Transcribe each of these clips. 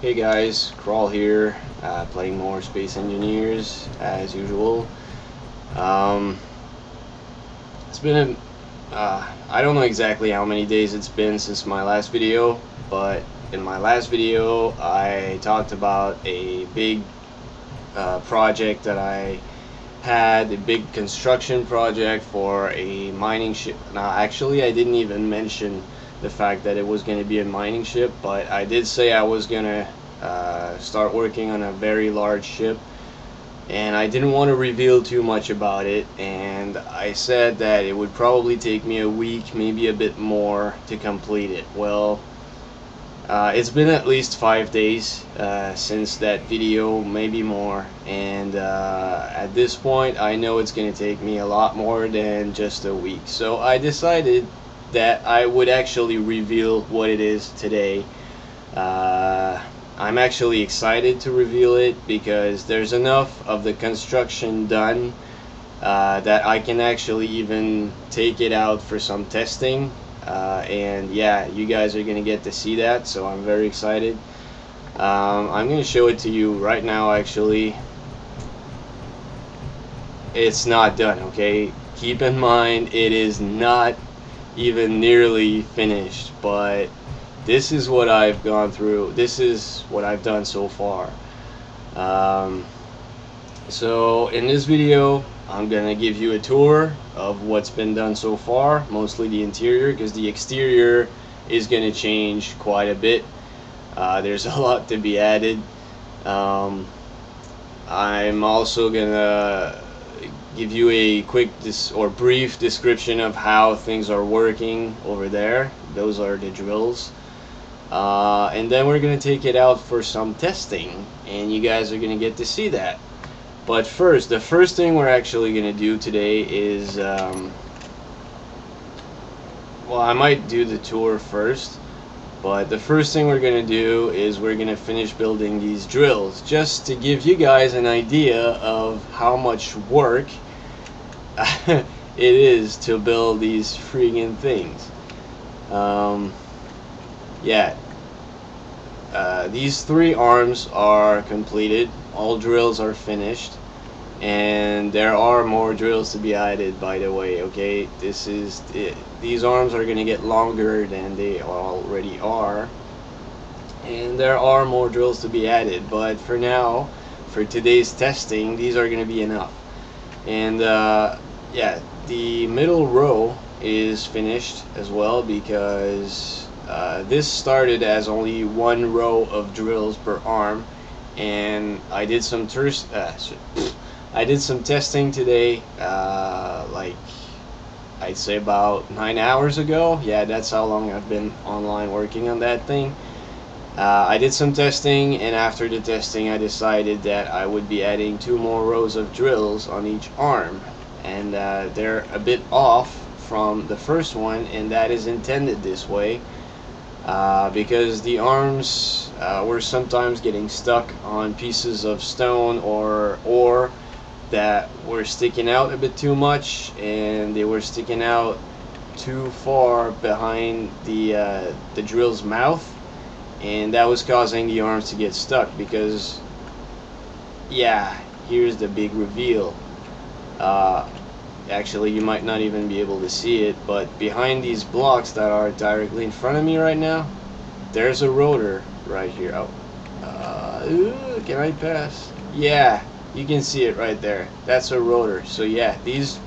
Hey guys, Crawl here, playing more Space Engineers as usual. It's been I don't know exactly how many days it's been since my last video, but in my last video I talked about a big project that I had, a big construction project for a mining ship. Now actually I didn't even mention the fact that it was going to be a mining ship, but I did say I was going to start working on a very large ship, and I didn't want to reveal too much about it, and I said that it would probably take me a week, maybe a bit more, to complete it. Well, it's been at least 5 days since that video, maybe more, and at this point I know it's going to take me a lot more than just a week. So I decided that I would actually reveal what it is today. I'm actually excited to reveal it because there's enough of the construction done that I can actually even take it out for some testing. And yeah, you guys are gonna get to see that, so I'm very excited. I'm gonna show it to you right now. Actually, it's not done, okay? Keep in mind it is not even nearly finished, but this is what I've gone through. This is what I've done so far. So in this video I'm gonna give you a tour of what's been done so far, mostly the interior, because the exterior is gonna change quite a bit. There's a lot to be added. I'm also gonna give you a quick or brief description of how things are working over there. Those are the drills. And then we're gonna take it out for some testing, and you guys are gonna get to see that. But first, the first thing we're actually gonna do today is well, I might do the tour first, but the first thing we're gonna do is we're gonna finish building these drills, just to give you guys an idea of how much work it is to build these freaking things. Yeah, these 3 arms are completed. All drills are finished, and there are more drills to be added, by the way. Okay, this is it. These arms are gonna get longer than they already are, and there are more drills to be added, but for now, for today's testing, these are gonna be enough. And yeah, the middle row is finished as well, because this started as only 1 row of drills per arm, and I did some testing today, like I'd say about 9 hours ago. Yeah, that's how long I've been online working on that thing. I did some testing, and after the testing I decided that I would be adding 2 more rows of drills on each arm, and they're a bit off from the first one, and that is intended this way. Because the arms were sometimes getting stuck on pieces of stone or ore that were sticking out a bit too much, and they were sticking out too far behind the drill's mouth, and that was causing the arms to get stuck. Because, yeah, here's the big reveal. Actually, you might not even be able to see it, but behind these blocks that are directly in front of me right now, there's a rotor right here. Oh, can I pass? Yeah, you can see it right there. That's a rotor. So yeah, these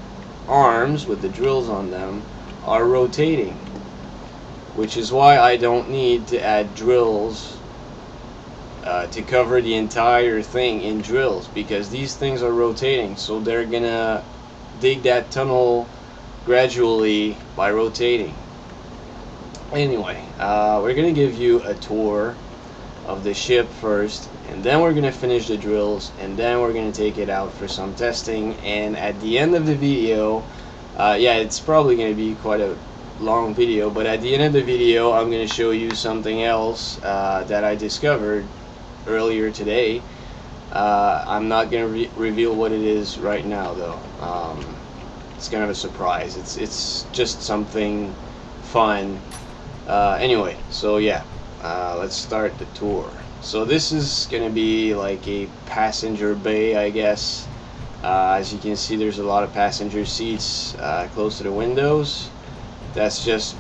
arms with the drills on them are rotating, which is why I don't need to add drills to cover the entire thing in drills, because these things are rotating, so they're gonna dig that tunnel gradually by rotating. Anyway, we're gonna give you a tour of the ship first, and then we're gonna finish the drills, and then we're gonna take it out for some testing. And at the end of the video, yeah, it's probably gonna be quite a long video, but at the end of the video I'm gonna show you something else that I discovered earlier today. I'm not gonna reveal what it is right now, though. It's kind of a surprise. It's just something fun. Anyway, so yeah, let's start the tour. So this is gonna be like a passenger bay, I guess. As you can see, there's a lot of passenger seats close to the windows. That's just,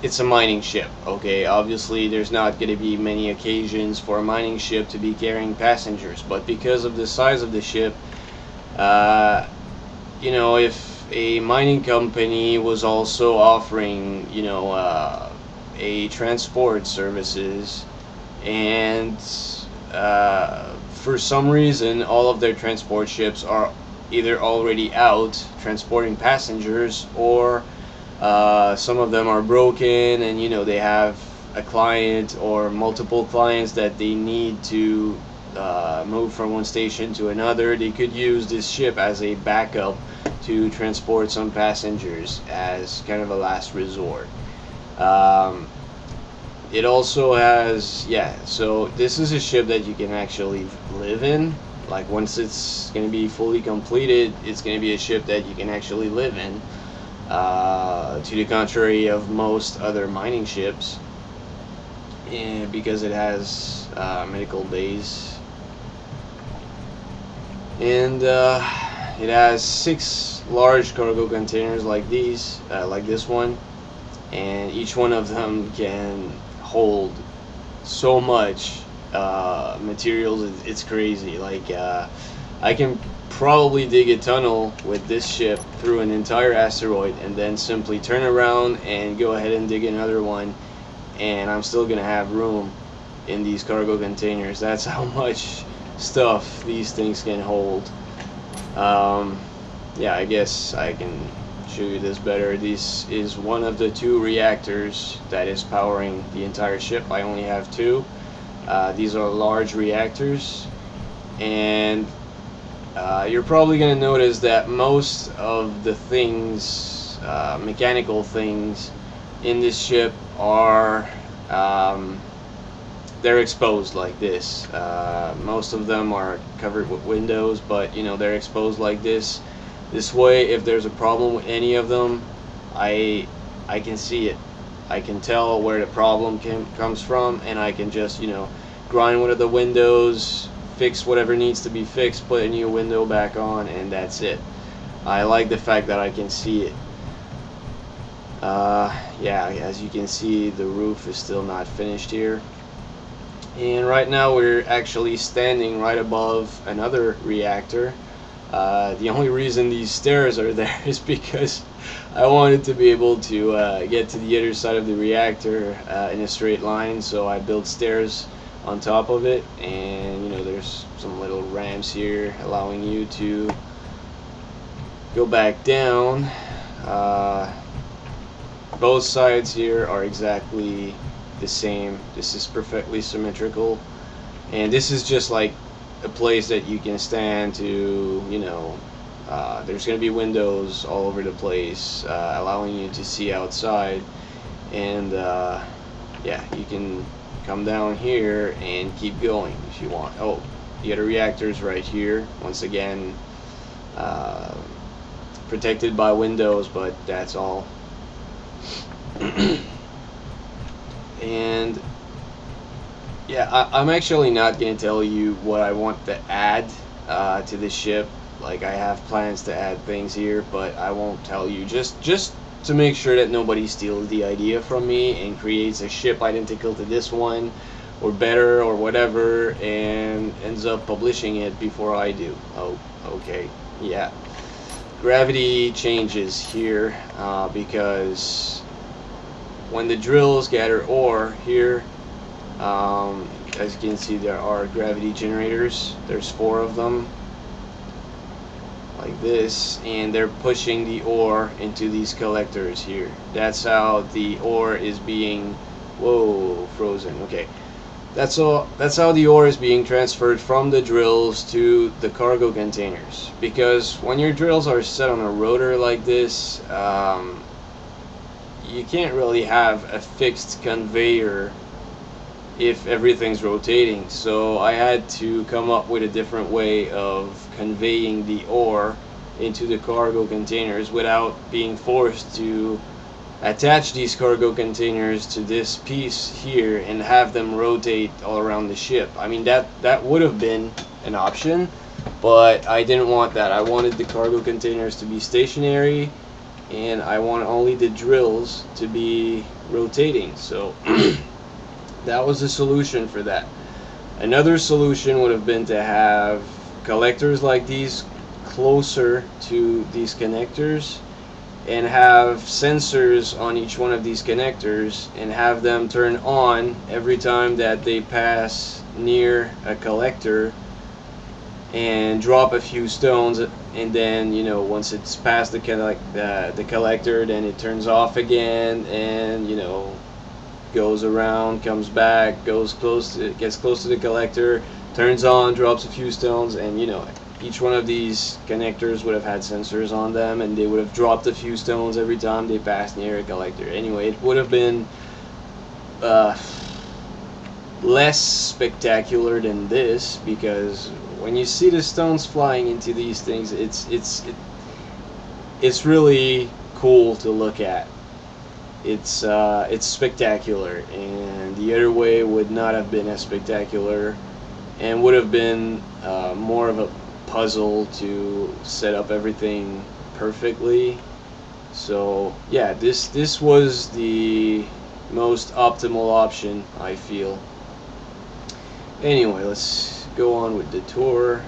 it's a mining ship, okay? Obviously, there's not going to be many occasions for a mining ship to be carrying passengers, but because of the size of the ship, if a mining company was also offering, a transport services, and for some reason all of their transport ships are either already out transporting passengers, or some of them are broken, and they have a client or multiple clients that they need to move from one station to another. They could use this ship as a backup to transport some passengers as kind of a last resort. It also has, so this is a ship that you can actually live in. Like, once it's going to be fully completed, it's going to be a ship that you can actually live in, to the contrary of most other mining ships, and because it has medical bays, and it has 6 large cargo containers like these, like this one, and each one of them can hold so much materials. It's crazy. Like, I can probably dig a tunnel with this ship through an entire asteroid, and then simply turn around and go ahead and dig another one, and I'm still gonna have room in these cargo containers. That's how much stuff these things can hold. Yeah, I guess I can show you this better. This is one of the 2 reactors that is powering the entire ship. I only have 2. These are large reactors, and you're probably going to notice that most of the things, mechanical things in this ship are they're exposed like this. Most of them are covered with windows, but they're exposed like this. This way, if there's a problem with any of them, I can see it. I can tell where the problem comes from, and I can just grind one of the windows, fix whatever needs to be fixed, put a new window back on, and that's it. I like the fact that I can see it. Yeah, as you can see, the roof is still not finished here. And right now we're actually standing right above another reactor. The only reason these stairs are there is because I wanted to be able to get to the other side of the reactor in a straight line, so I built stairs on top of it, and there's some little ramps here allowing you to go back down. Both sides here are exactly the same. This is perfectly symmetrical, and this is just like a place that you can stand to, there's going to be windows all over the place, allowing you to see outside, and yeah, you can come down here and keep going if you want. Oh, the other reactor's right here, once again protected by windows, but that's all. And yeah, I'm actually not going to tell you what I want to add to the ship. Like, I have plans to add things here, but I won't tell you, just to make sure that nobody steals the idea from me and creates a ship identical to this one, or better, or whatever, and ends up publishing it before I do. Oh, okay, yeah. Gravity changes here because when the drills gather ore here, as you can see, there are gravity generators. There's 4 of them like this, and they're pushing the ore into these collectors here. That's how the ore is being frozen. Okay, that's how the ore is being transferred from the drills to the cargo containers, because when your drills are set on a rotor like this, you can't really have a fixed conveyor if everything's rotating. So I had to come up with a different way of conveying the ore into the cargo containers without being forced to attach these cargo containers to this piece here and have them rotate all around the ship. I mean, that would have been an option, but I didn't want that. I wanted the cargo containers to be stationary, and I want only the drills to be rotating. So that was the solution for that. Another solution would have been to have collectors like these closer to these connectors, and have sensors on each one of these connectors, and have them turn on every time that they pass near a collector, and drop a few stones, and then, you know, once it's past the collector, then it turns off again, and, you know, goes around, comes back, gets close to the collector, turns on, drops a few stones, and, you know, each one of these connectors would have had sensors on them, and they would have dropped a few stones every time they passed near a collector. Anyway, it would have been less spectacular than this, because when you see the stones flying into these things, it's really cool to look at. It's spectacular, and the other way would not have been as spectacular, and would have been more of a puzzle to set up everything perfectly. So yeah, this was the most optimal option, I feel. Anyway, let's go on with the tour.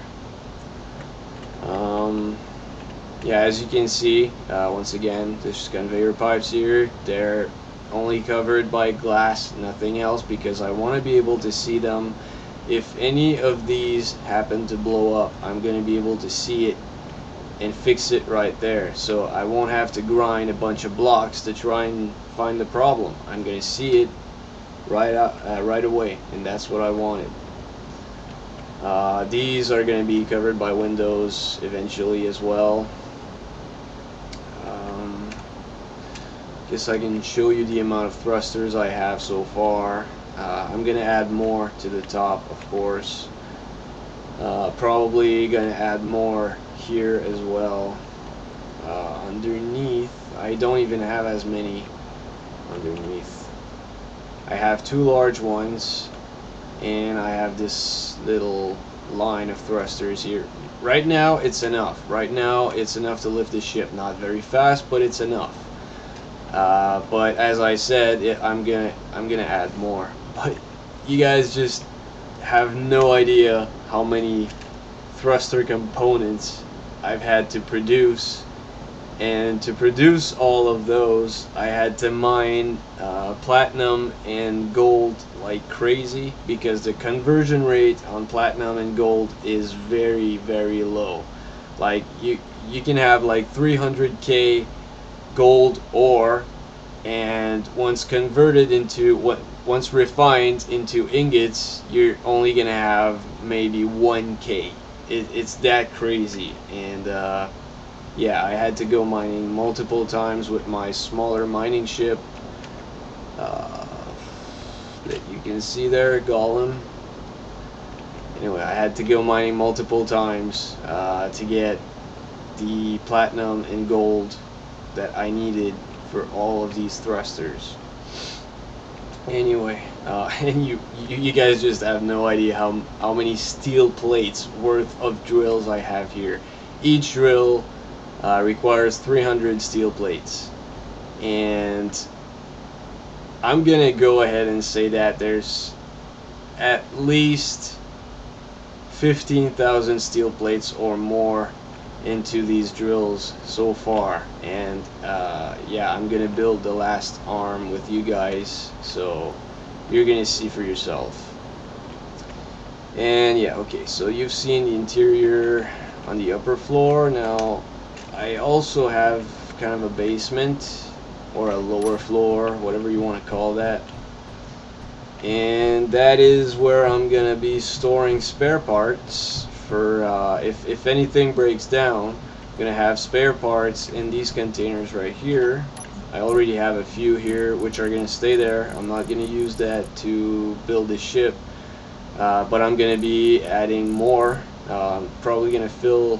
Yeah, as you can see, once again, this conveyor pipes here, they're only covered by glass, nothing else, because I want to be able to see them. If any of these happen to blow up, I'm going to be able to see it and fix it right there. So I won't have to grind a bunch of blocks to try and find the problem. I'm going to see it right away, and that's what I wanted. These are going to be covered by windows eventually as well. Guess I can show you the amount of thrusters I have so far. I'm going to add more to the top, of course. Probably going to add more here as well. Underneath, I don't even have as many underneath. I have two large ones, and I have this little line of thrusters here. Right now it's enough. Right now it's enough to lift the ship. Not very fast, but it's enough. But as I said, I'm gonna add more. But you guys just have no idea how many thruster components I've had to produce. And to produce all of those, I had to mine platinum and gold like crazy, because the conversion rate on platinum and gold is very, very low. Like you can have like 300k gold ore, and once refined into ingots, you're only gonna have maybe 1k. It's that crazy. And yeah, I had to go mining multiple times with my smaller mining ship that you can see there, Golem. Anyway, I had to go mining multiple times to get the platinum and gold that I needed for all of these thrusters. Anyway, and you guys just have no idea how many steel plates worth of drills I have here. Each drill requires 300 steel plates, and I'm gonna go ahead and say that there's at least 15,000 steel plates or more into these drills so far. And yeah, I'm gonna build the last arm with you guys, so you're gonna see for yourself. And yeah, okay, so you've seen the interior on the upper floor. Now I also have kind of a basement, or a lower floor, whatever you want to call that, and that is where I'm gonna be storing spare parts for if anything breaks down. I'm gonna have spare parts in these containers right here. I already have a few here which are gonna stay there. I'm not gonna use that to build the ship, but I'm gonna be adding more. Probably gonna fill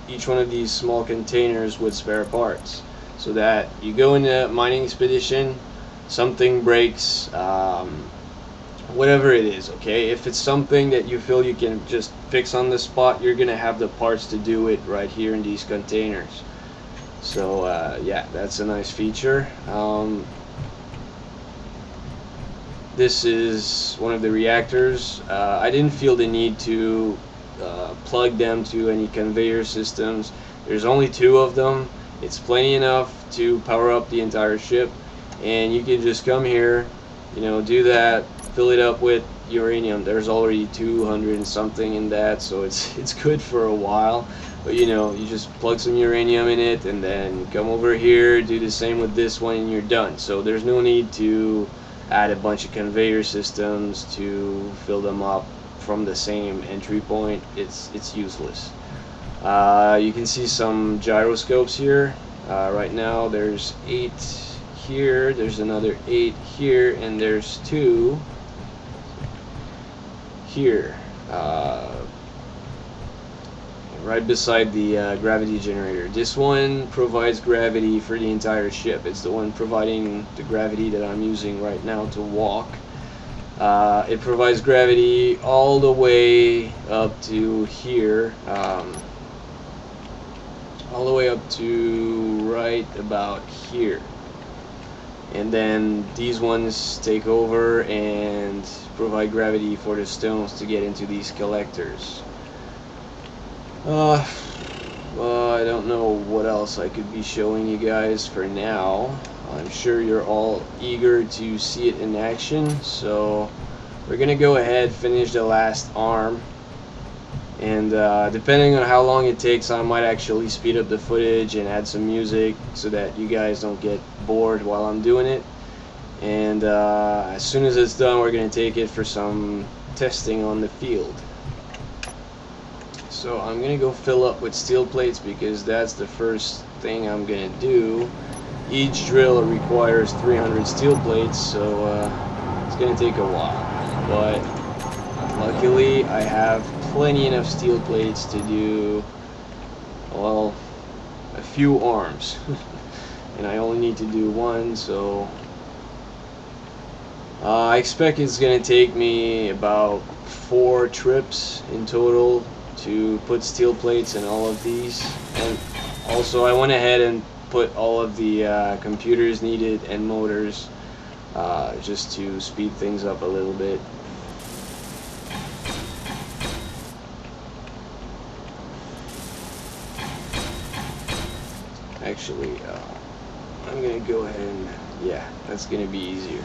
each one of these small containers with spare parts. so that you go in a mining expedition, something breaks, whatever it is, okay? If it's something that you feel you can just fix on the spot, you're gonna have the parts to do it right here in these containers. So yeah, that's a nice feature. This is one of the reactors. I didn't feel the need to plug them to any conveyor systems. There's only 2 of them. It's plenty enough to power up the entire ship, and you can just come here, you know, do that, fill it up with uranium. There's already 200 and something in that, so it's good for a while. But you know, you just plug some uranium in it and then come over here, do the same with this one, and you're done. So there's no need to add a bunch of conveyor systems to fill them up from the same entry point. It's useless. You can see some gyroscopes here. Right now there's 8 here, there's another 8 here, and there's 2 here, right beside the gravity generator. This one provides gravity for the entire ship. It's the one providing the gravity that I'm using right now to walk. It provides gravity all the way up to here, all the way up to right about here. And then these ones take over and provide gravity for the stones to get into these collectors. I don't know what else I could be showing you guys for now. I'm sure you're all eager to see it in action, so we're gonna go ahead, finish the last arm, and depending on how long it takes, I might actually speed up the footage and add some music so that you guys don't get bored while I'm doing it. And as soon as it's done, we're gonna take it for some testing on the field. So I'm gonna go fill up with steel plates because that's the first thing I'm gonna do. Each drill requires 300 steel plates, so it's gonna take a while, but luckily I have plenty enough steel plates to do, well, a few arms. And I only need to do one, so I expect it's gonna take me about 4 trips in total to put steel plates in all of these. And also I went ahead and put all of the computers needed and motors just to speed things up a little bit. Actually, I'm gonna go ahead and, yeah, that's gonna be easier.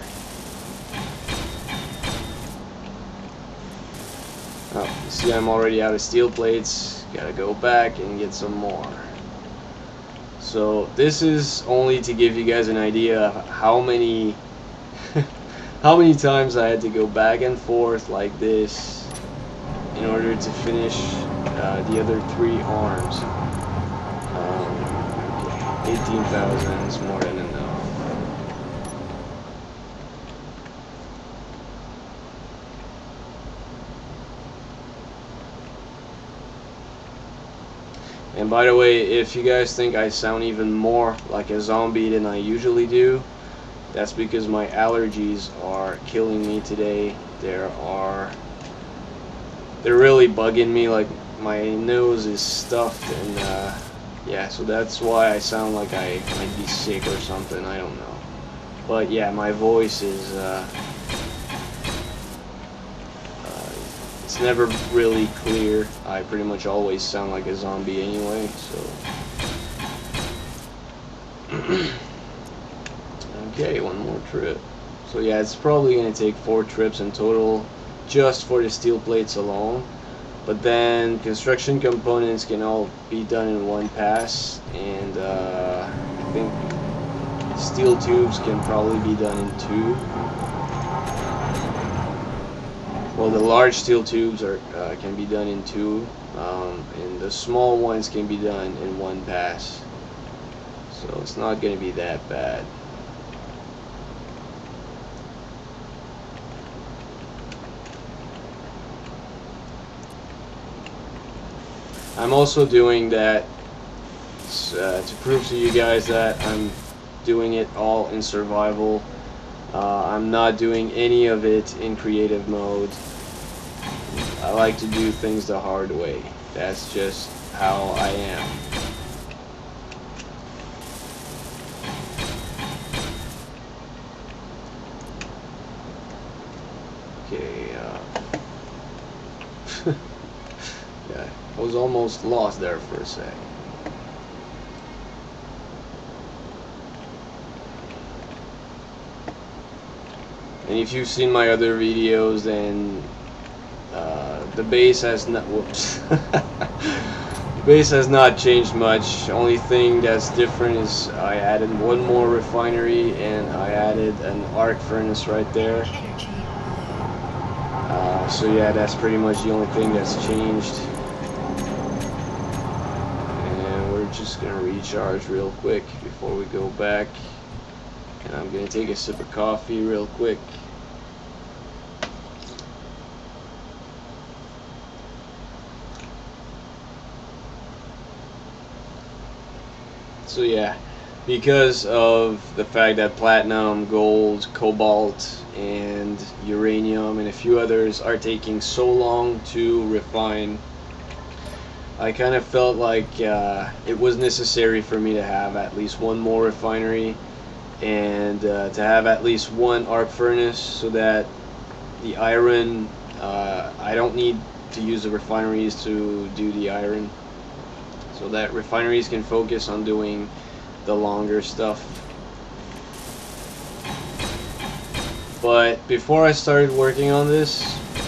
Oh, you see I'm already out of steel plates. Gotta go back and get some more. So this is only to give you guys an idea of how many how many times I had to go back and forth like this in order to finish the other 3 arms. 18,000 is more than enough. And by the way, if you guys think I sound even more like a zombie than I usually do, that's because my allergies are killing me today. They're really bugging me, like my nose is stuffed, and yeah, so that's why I sound like I might be sick or something, I don't know. But yeah, my voice is it's never really clear. I pretty much always sound like a zombie anyway, so. Okay, one more trip. So yeah, it's probably going to take 4 trips in total just for the steel plates alone. But then construction components can all be done in one pass, and I think steel tubes can probably be done in 2. Well, the large steel tubes can be done in 2, and the small ones can be done in 1 pass. So it's not going to be that bad. I'm also doing that to prove to you guys that I'm doing it all in survival. I'm not doing any of it in creative mode. I like to do things the hard way. That's just how I am. Okay, yeah, I was almost lost there for a sec. And if you've seen my other videos, then the base has not. Whoops. The base has not changed much. Only thing that's different is I added one more refinery and I added an arc furnace right there. So yeah, that's pretty much the only thing that's changed. And we're just gonna recharge real quick before we go back. And I'm gonna take a sip of coffee real quick. So yeah, because of the fact that platinum, gold, cobalt, and uranium and a few others are taking so long to refine, I kind of felt like it was necessary for me to have at least one more refinery and to have at least one arc furnace, so that the iron, I don't need to use the refineries to do the iron, so that refineries can focus on doing the longer stuff. But before I started working on this,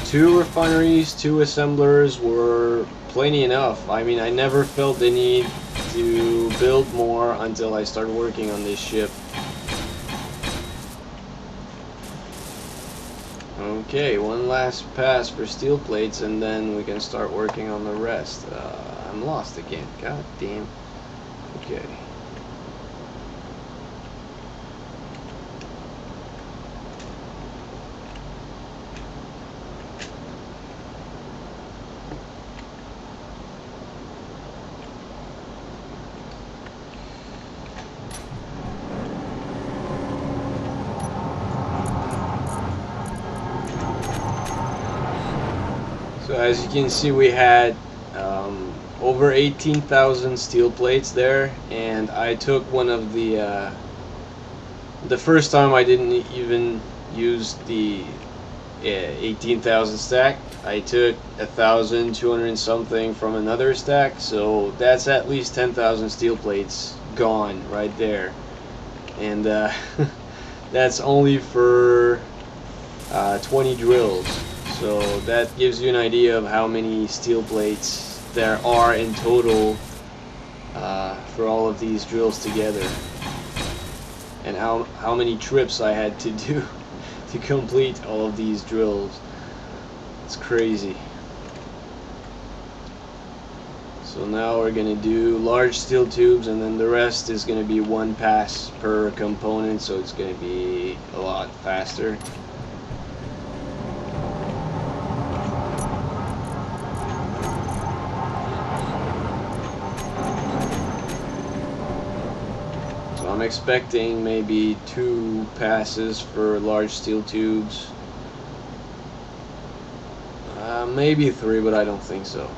2 refineries, 2 assemblers were plenty enough. I mean, I never felt the need to build more until I started working on this ship. Okay, one last pass for steel plates and then we can start working on the rest. I'm lost again, god damn. Okay. So as you can see, we had over 18,000 steel plates there, and I took one of the first time I didn't even use the 18,000 stack. I took 1,200 and something from another stack, so that's at least 10,000 steel plates gone right there, and that's only for 20 drills. So that gives you an idea of how many steel plates there are in total for all of these drills together, and how many trips I had to do to complete all of these drills. It's crazy. So now we're gonna do large steel tubes, and then the rest is gonna be one pass per component, so it's gonna be a lot faster. I'm expecting maybe 2 passes for large steel tubes. Maybe 3, but I don't think so.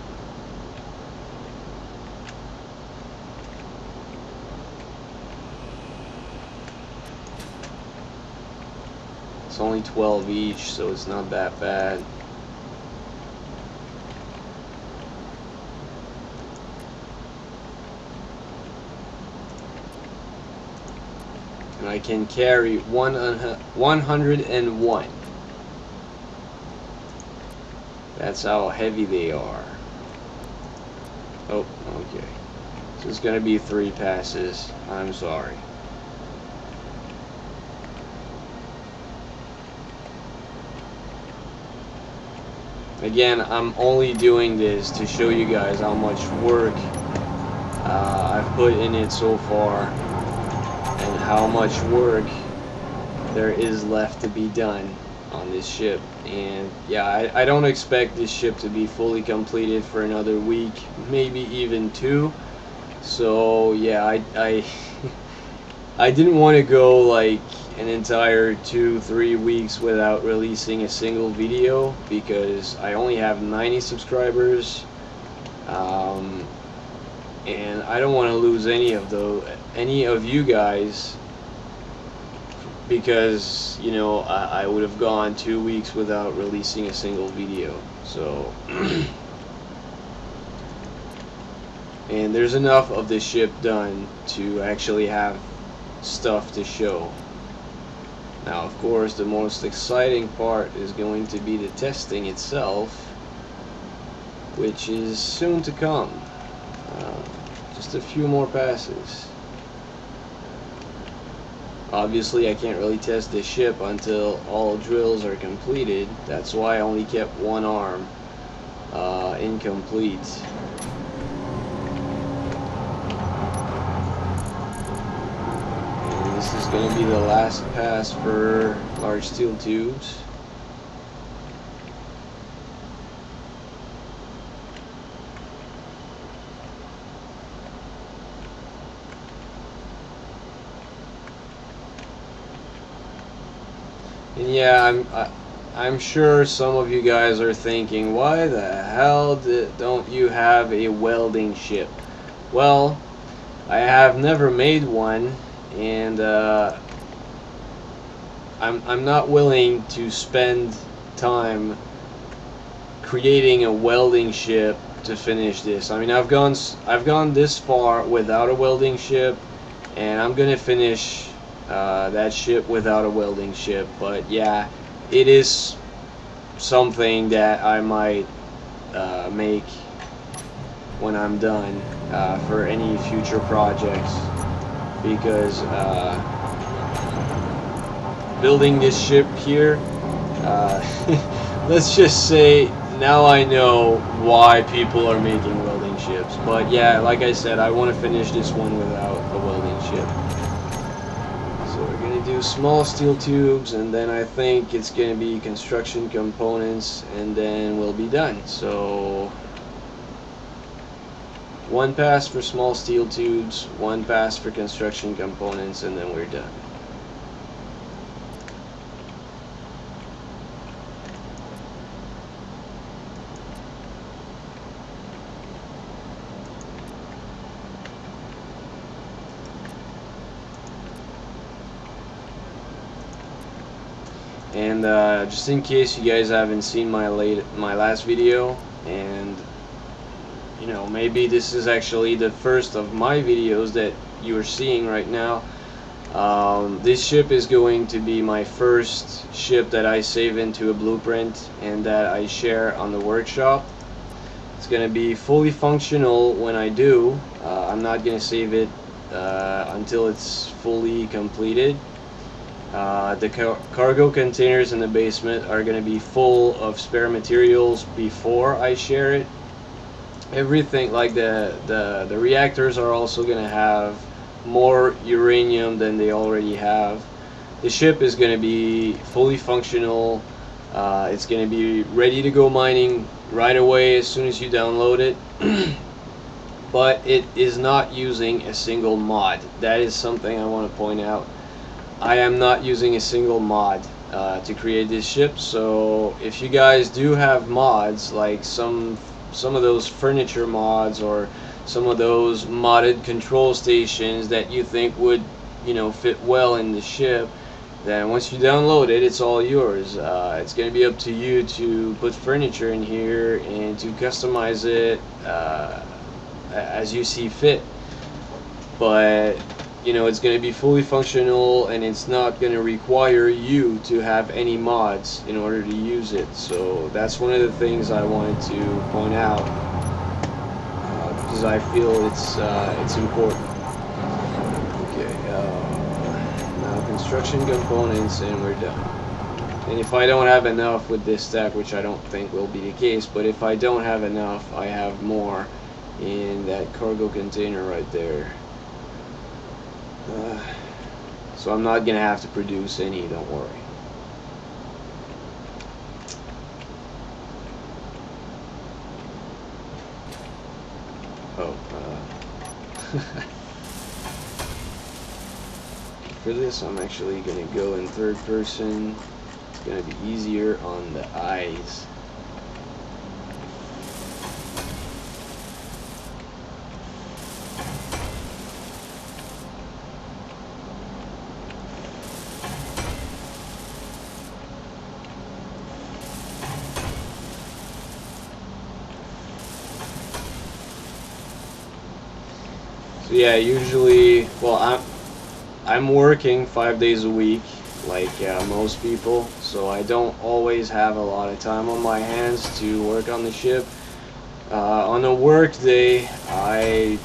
It's only 12 each, so it's not that bad. And I can carry 101. That's how heavy they are. Oh, okay. So it's gonna be 3 passes. I'm sorry. Again, I'm only doing this to show you guys how much work I've put in it so far, and how much work there is left to be done on this ship. And yeah, I don't expect this ship to be fully completed for another week, maybe even 2. So yeah, I didn't want to go like an entire 2-3 weeks without releasing a single video because I only have 90 subscribers, and I don't want to lose any of you guys, because you know I would have gone 2 weeks without releasing a single video. So and there's enough of the ship done to actually have stuff to show. Now, of course, the most exciting part is going to be the testing itself, which is soon to come. Just a few more passes. Obviously, I can't really test the ship until all drills are completed. That's why I only kept one arm incomplete. And this is going to be the last pass for large steel tubes. And yeah, I'm sure some of you guys are thinking, why the hell don't you have a welding ship? Well, I have never made one, and I'm not willing to spend time creating a welding ship to finish this. I mean, I've gone this far without a welding ship, and I'm gonna finish that ship without a welding ship. But yeah, it is something that I might make when I'm done for any future projects, because building this ship here, let's just say now I know why people are making welding ships. But yeah, like I said, I want to finish this one without a welding ship. So we're going to do small steel tubes, and then I think it's going to be construction components, and then we'll be done. So one pass for small steel tubes, one pass for construction components, and then we're done. And just in case you guys haven't seen my last video, and you know, maybe this is actually the first of my videos that you're seeing right now, this ship is going to be my first ship that I save into a blueprint and that I share on the workshop. It's going to be fully functional when I do. I'm not going to save it until it's fully completed. The cargo containers in the basement are going to be full of spare materials before I share it. Everything, like the reactors, are also going to have more uranium than they already have. The ship is going to be fully functional. It's going to be ready to go mining right away as soon as you download it. But it is not using a single mod. That is something I want to point out. I am not using a single mod to create this ship. So if you guys do have mods, like some of those furniture mods or some of those modded control stations that you think would, you know, fit well in the ship, then once you download it, it's all yours. It's going to be up to you to put furniture in here and to customize it as you see fit. But you know, it's going to be fully functional, and it's not going to require you to have any mods in order to use it. So that's one of the things I wanted to point out, because I feel it's important. Okay, now construction components, and we're done. And if I don't have enough with this stack, which I don't think will be the case, but if I don't have enough, I have more in that cargo container right there. So I'm not gonna have to produce any, don't worry. Oh, For this, I'm actually gonna go in third person. It's gonna be easier on the eyes. So yeah, usually, well, I'm working 5 days a week, like most people, so I don't always have a lot of time on my hands to work on the ship. On a work day, I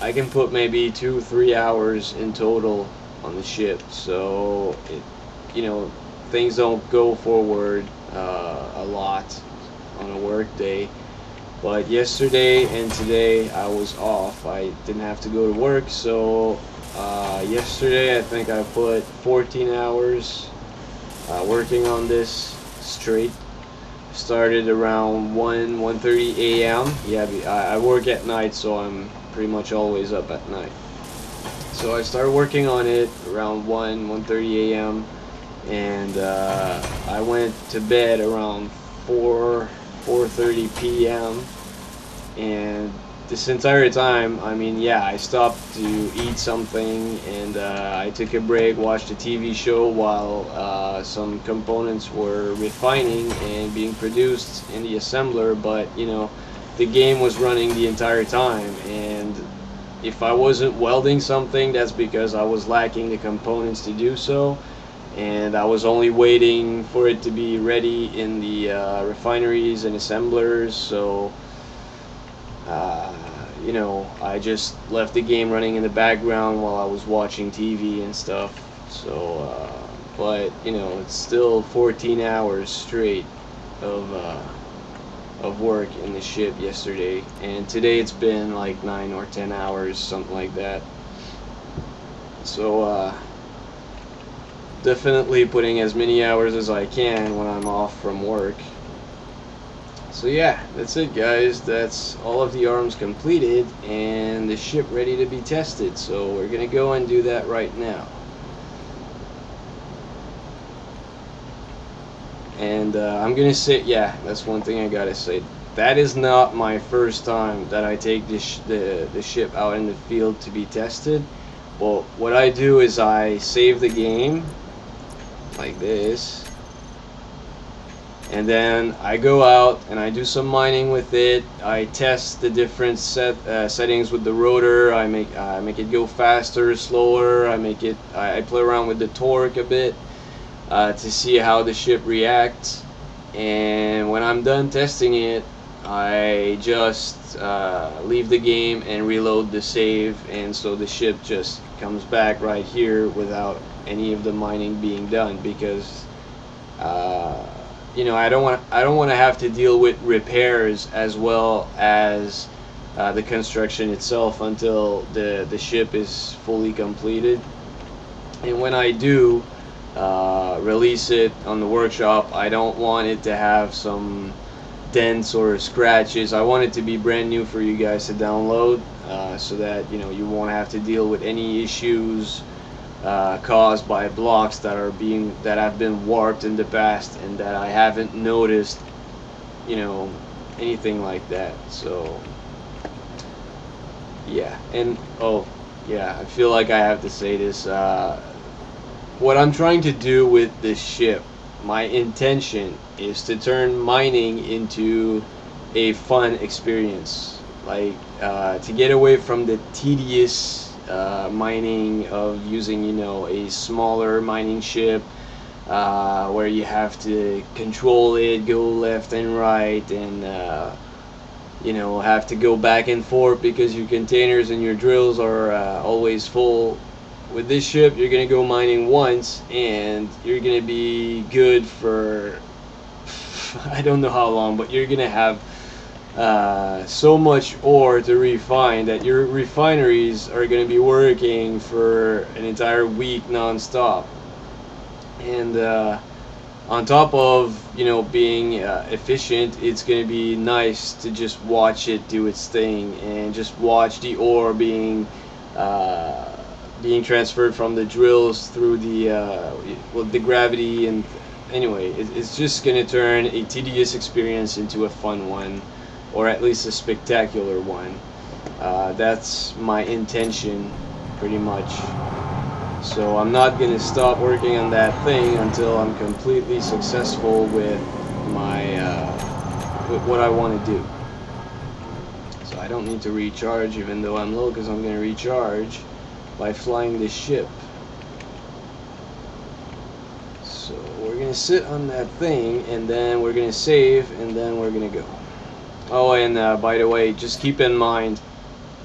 can put maybe 2-3 hours in total on the ship, so things don't go forward a lot on a work day. But yesterday and today I was off. I didn't have to go to work, so yesterday I think I put 14 hours working on this straight. Started around 1:30 a.m. Yeah, I work at night, so I'm pretty much always up at night. So I started working on it around 1:30 a.m. and I went to bed around 4:30 p.m. and this entire time, I mean, yeah, I stopped to eat something, and I took a break, watched a TV show while some components were refining and being produced in the assembler, but the game was running the entire time, and if I wasn't welding something, that's because I was lacking the components to do so, and I was only waiting for it to be ready in the refineries and assemblers, so I just left the game running in the background while I was watching TV and stuff. So, but it's still 14 hours straight of work in the ship yesterday, and today it's been like 9 or 10 hours, something like that. So, definitely putting as many hours as I can when I'm off from work. So yeah, that's it guys, that's all of the arms completed and the ship ready to be tested, so we're gonna go and do that right now. And I'm gonna say, yeah, that's one thing I gotta say, that is not my first time that I take the ship out in the field to be tested. Well, what I do is I save the game like this, and then I go out and I do some mining with it. I test the different settings with the rotor. I make it go faster, slower. I play around with the torque a bit to see how the ship reacts. And when I'm done testing it, I just leave the game and reload the save, and so the ship just comes back right here without any of the mining being done, because I don't want to have to deal with repairs as well as the construction itself until the ship is fully completed. And when I do release it on the workshop, I don't want it to have some dents or scratches. I want it to be brand new for you guys to download, so that you won't have to deal with any issues caused by blocks that have been warped in the past and that I haven't noticed, anything like that. So yeah, and oh yeah, I feel like I have to say this. What I'm trying to do with this ship, my intention is to turn mining into a fun experience, like to get away from the tedious mining of using a smaller mining ship where you have to control it, go left and right, and have to go back and forth because your containers and your drills are always full. With this ship, you're gonna go mining once and you're gonna be good for I don't know how long, but you're gonna have so much ore to refine that your refineries are going to be working for an entire week non-stop. And on top of, you know, being efficient, it's going to be nice to just watch it do its thing and just watch the ore uh, being transferred from the drills through the well, the gravity. And anyway, it's just going to turn a tedious experience into a fun one, or at least a spectacular one. That's my intention, pretty much. So I'm not going to stop working on that thing until I'm completely successful with my with what I want to do. So I don't need to recharge even though I'm low, because I'm going to recharge by flying this ship. So we're going to sit on that thing, and then we're going to save, and then we're going to go. Oh, and by the way, just keep in mind,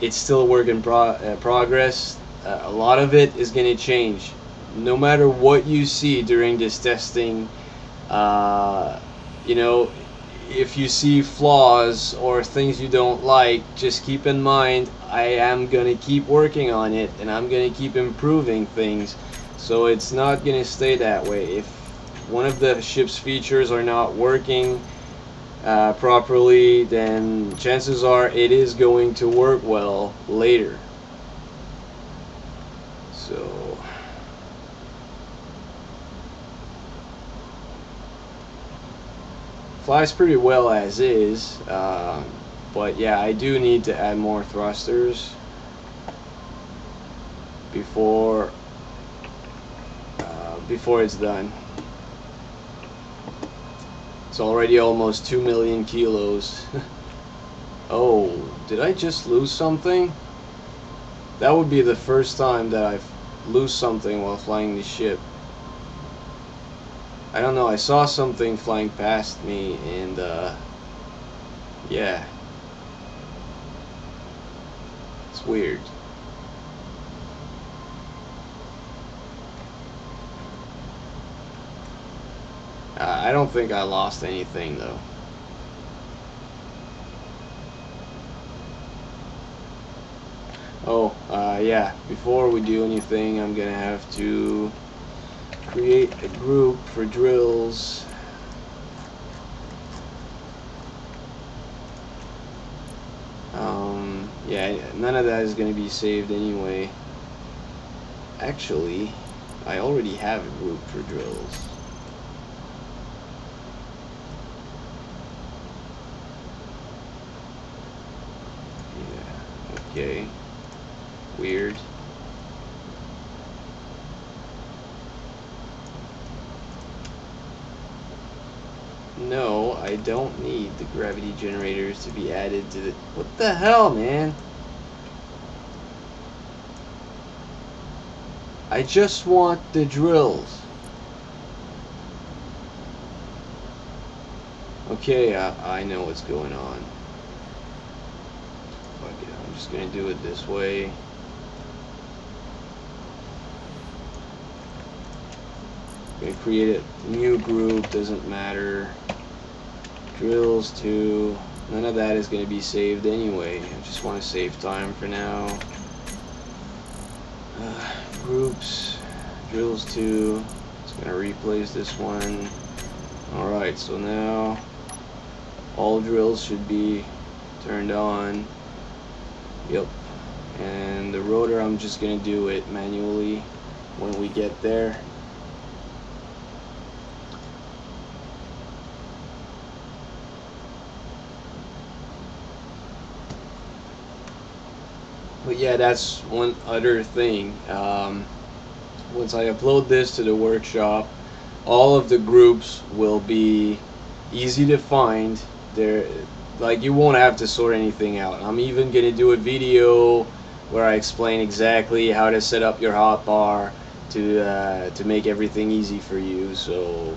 it's still a work in progress. A lot of it is going to change. No matter what you see during this testing, you know, if you see flaws or things you don't like, just keep in mind, I am going to keep working on it, and I'm going to keep improving things. So it's not going to stay that way. If one of the ship's features are not working properly, then chances are it is going to work well later. So flies pretty well as is, but yeah, I do need to add more thrusters before before it's done. It's already almost 2 million kilos. Oh, did I just lose something? That would be the first time that I lose something while flying the ship. I don't know, I saw something flying past me, and yeah, it's weird. I don't think I lost anything though. Oh, yeah, before we do anything, I'm gonna have to create a group for drills. Yeah, none of that is gonna be saved anyway. Actually, I already have a group for drills. Yeah, okay. Weird. No, I don't need the gravity generators to be added to the... What the hell, man? I just want the drills. Okay, I know what's going on. Fuck it, I'm just gonna do it this way. I'm gonna create a new group, doesn't matter. Drills to... None of that is gonna be saved anyway. I just want to save time for now. Groups, drills to... It's gonna replace this one. Alright, so now all drills should be turned on. Yep. And the rotor, I'm just gonna do it manually when we get there. But yeah, that's one other thing. Once I upload this to the workshop, all of the groups will be easy to find. They're like, you won't have to sort anything out. I'm even gonna do a video where I explain exactly how to set up your hotbar to make everything easy for you. So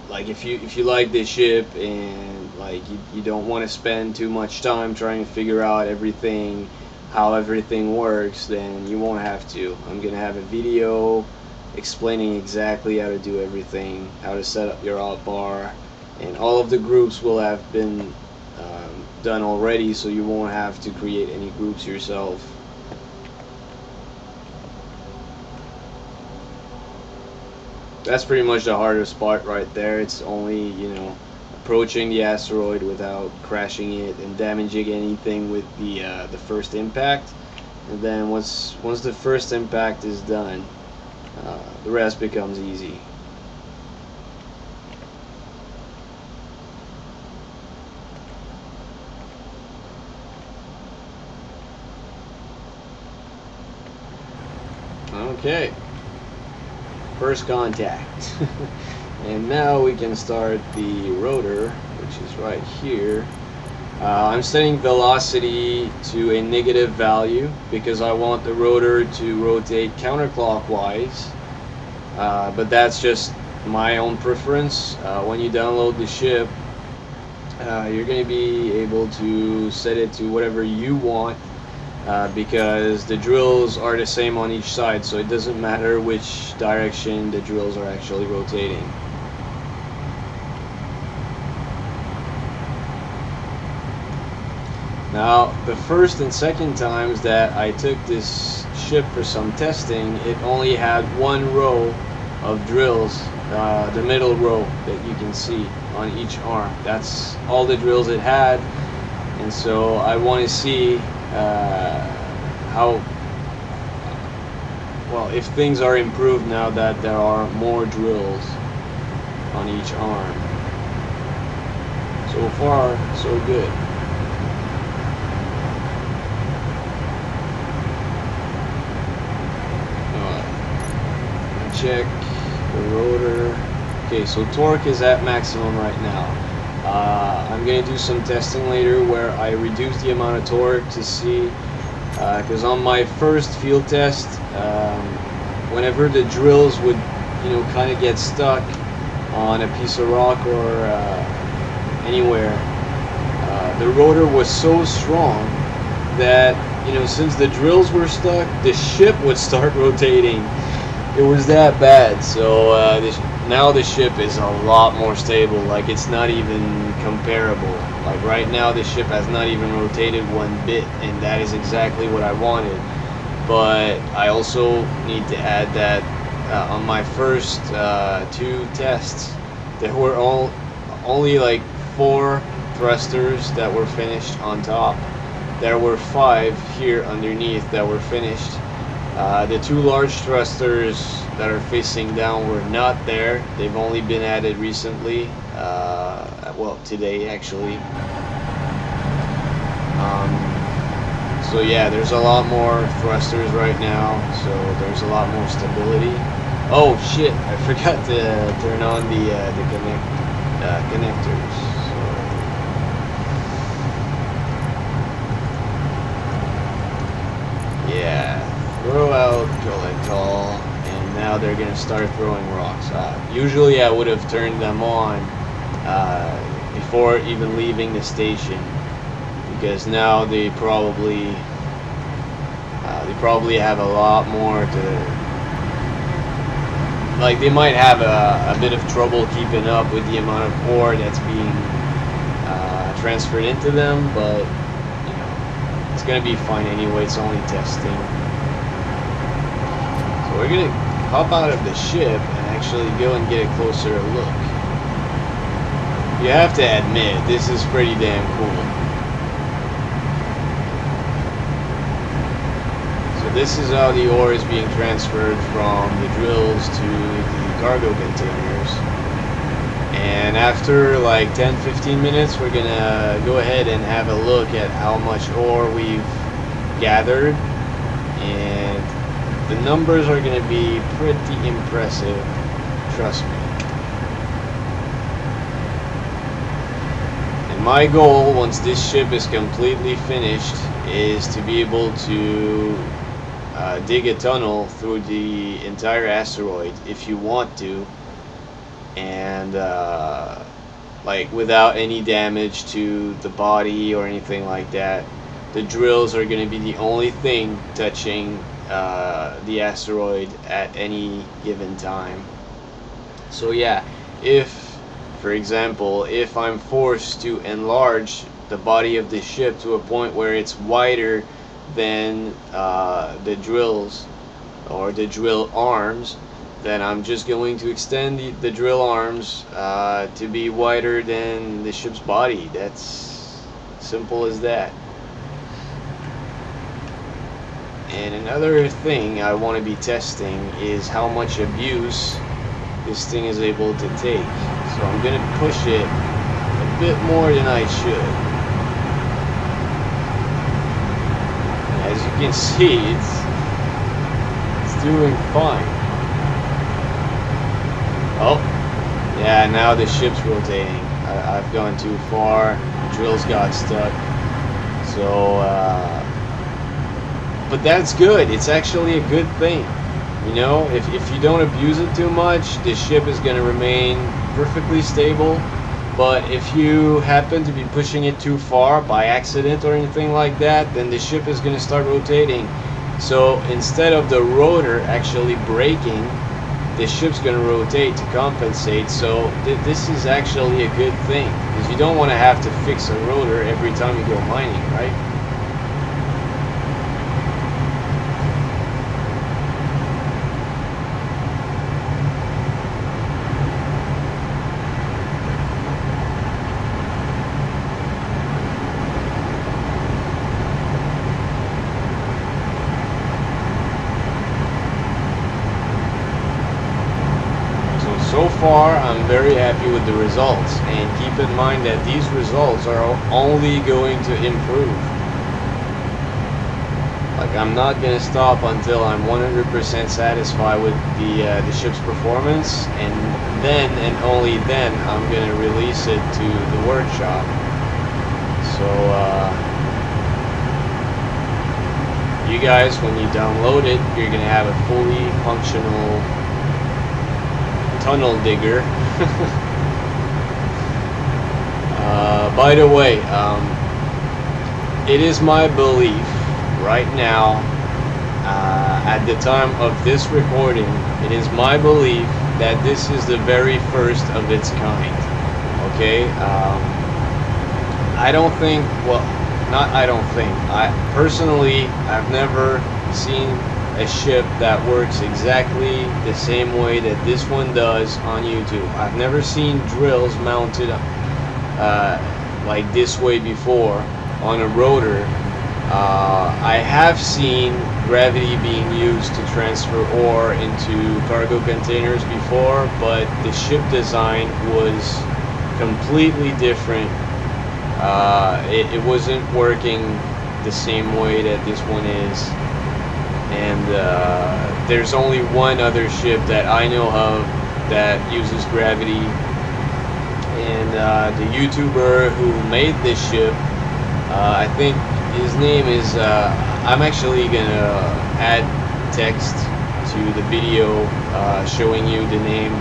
like, if you like this ship and like you don't want to spend too much time trying to figure out everything, how everything works, then you won't have to. I'm gonna have a video explaining exactly how to do everything, how to set up your hotbar, and all of the groups will have been done already, so you won't have to create any groups yourself. That's pretty much the hardest part right there. It's only, you know, approaching the asteroid without crashing it and damaging anything with the first impact. And then once the first impact is done, the rest becomes easy. Okay, first contact. And now we can start the rotor, which is right here. I'm setting velocity to a negative value because I want the rotor to rotate counterclockwise, but that's just my own preference. When you download the ship, you're going to be able to set it to whatever you want, because the drills are the same on each side, so it doesn't matter which direction the drills are actually rotating. Now, the first and second times that I took this ship for some testing, it only had one row of drills, the middle row that you can see on each arm. That's all the drills it had, and so I want to see how, well, if things are improved now that there are more drills on each arm. So far, so good. Check the rotor. Okay, so torque is at maximum right now. I'm going to do some testing later where I reduce the amount of torque to see, because on my first field test, whenever the drills would, you know, kind of get stuck on a piece of rock or anywhere, the rotor was so strong that, you know, since the drills were stuck, the ship would start rotating. It was that bad. So now the ship is a lot more stable. Like, it's not even comparable. Like right now the ship has not even rotated one bit, and that is exactly what I wanted. But I also need to add that on my first two tests, there were only like 4 thrusters that were finished on top. There were 5 here underneath that were finished. The 2 large thrusters that are facing down were not there. They've only been added recently, well, today actually. So yeah, there's a lot more thrusters right now, so there's a lot more stability. Oh shit, I forgot to turn on the connectors. So, yeah. Throw out Joletol, and now they're going to start throwing rocks. Usually I would have turned them on before even leaving the station, because now they probably have a lot more to, like, they might have a bit of trouble keeping up with the amount of ore that's being transferred into them, but you know, it's going to be fine anyway. It's only testing. We're going to hop out of the ship and actually go and get a closer look. You have to admit, this is pretty damn cool. So this is how the ore is being transferred from the drills to the cargo containers. And after like 10-15 minutes, we're going to go ahead and have a look at how much ore we've gathered. And the numbers are going to be pretty impressive, trust me. And my goal, once this ship is completely finished, is to be able to dig a tunnel through the entire asteroid, if you want to, and like without any damage to the body or anything like that. The drills are going to be the only thing touching the asteroid at any given time. So yeah, if, for example, if I'm forced to enlarge the body of the ship to a point where it's wider than the drills or the drill arms, then I'm just going to extend the drill arms to be wider than the ship's body. That's simple as that. And another thing I want to be testing is how much abuse this thing is able to take. So I'm going to push it a bit more than I should. And as you can see, it's doing fine. Oh, yeah, now the ship's rotating. I've gone too far. The drills got stuck. So, but that's good. It's actually a good thing. You know, if you don't abuse it too much, the ship is going to remain perfectly stable. But if you happen to be pushing it too far by accident or anything like that, then the ship is going to start rotating. So instead of the rotor actually braking, the ship's going to rotate to compensate. So this is actually a good thing, because you don't want to have to fix a rotor every time you go mining, right? So far, I'm very happy with the results, and keep in mind that these results are only going to improve. Like, I'm not going to stop until I'm 100% satisfied with the ship's performance, and then and only then I'm going to release it to the workshop. So you guys, when you download it, you're going to have a fully functional tunnel digger. By the way, it is my belief right now, at the time of this recording, it is my belief that this is the very first of its kind. Okay, I don't think, well, not I don't think, I personally, I've never seen a ship that works exactly the same way that this one does on YouTube. I've never seen drills mounted like this way before on a rotor. I have seen gravity being used to transfer ore into cargo containers before, but the ship design was completely different. It wasn't working the same way that this one is. And there's only one other ship that I know of that uses gravity, and the YouTuber who made this ship, I think his name is, I'm actually gonna add text to the video showing you the name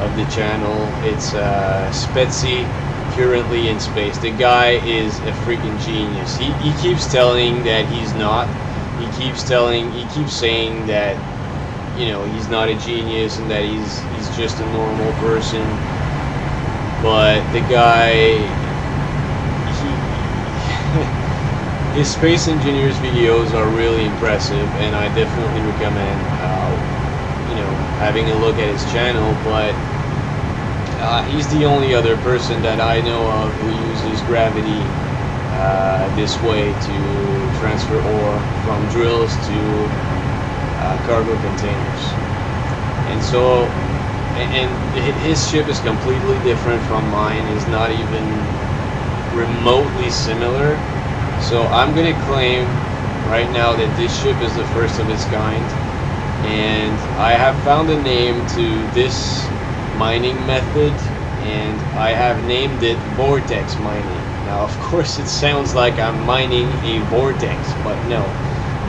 of the channel. It's Spetsy, currently in space. The guy is a freaking genius. He keeps telling that he's not. He keeps saying that, you know, he's not a genius and that he's just a normal person. But the guy, his space engineers videos are really impressive, and I definitely recommend, you know, having a look at his channel. But he's the only other person that I know of who uses gravity this way to transfer ore from drills to cargo containers. And so, and his ship is completely different from mine. It's not even remotely similar. So I'm going to claim right now that this ship is the first of its kind, and I have found a name to this mining method, and I have named it vortex mining. Now, of course, it sounds like I'm mining a vortex, but no.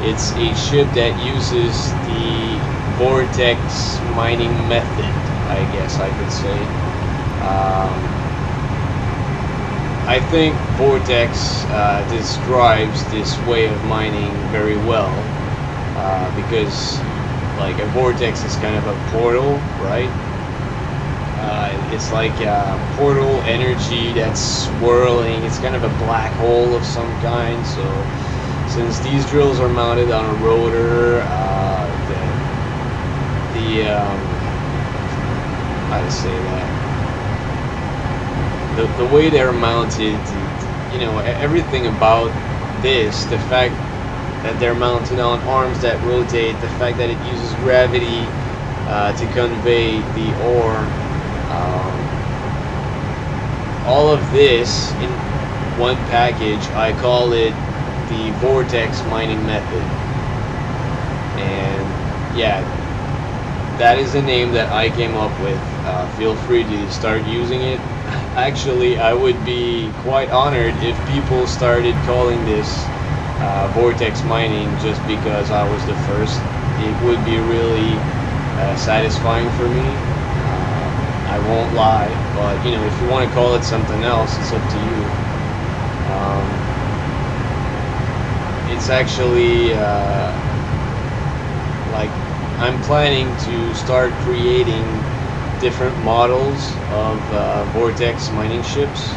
It's a ship that uses the vortex mining method, I guess I could say. I think vortex describes this way of mining very well, because, like, a vortex is kind of a portal, right? It's like a portal energy that's swirling. It's kind of a black hole of some kind. So since these drills are mounted on a rotor, how to say that, the way they're mounted, you know, everything about this, the fact that they're mounted on arms that rotate, the fact that it uses gravity to convey the ore, all of this in one package. I call it the vortex mining method. And yeah, that is the name that I came up with. Feel free to start using it. Actually, I would be quite honored if people started calling this vortex mining just because I was the first. It would be really satisfying for me. I won't lie, but you know, if you want to call it something else, it's up to you. It's actually like, I'm planning to start creating different models of vortex mining ships.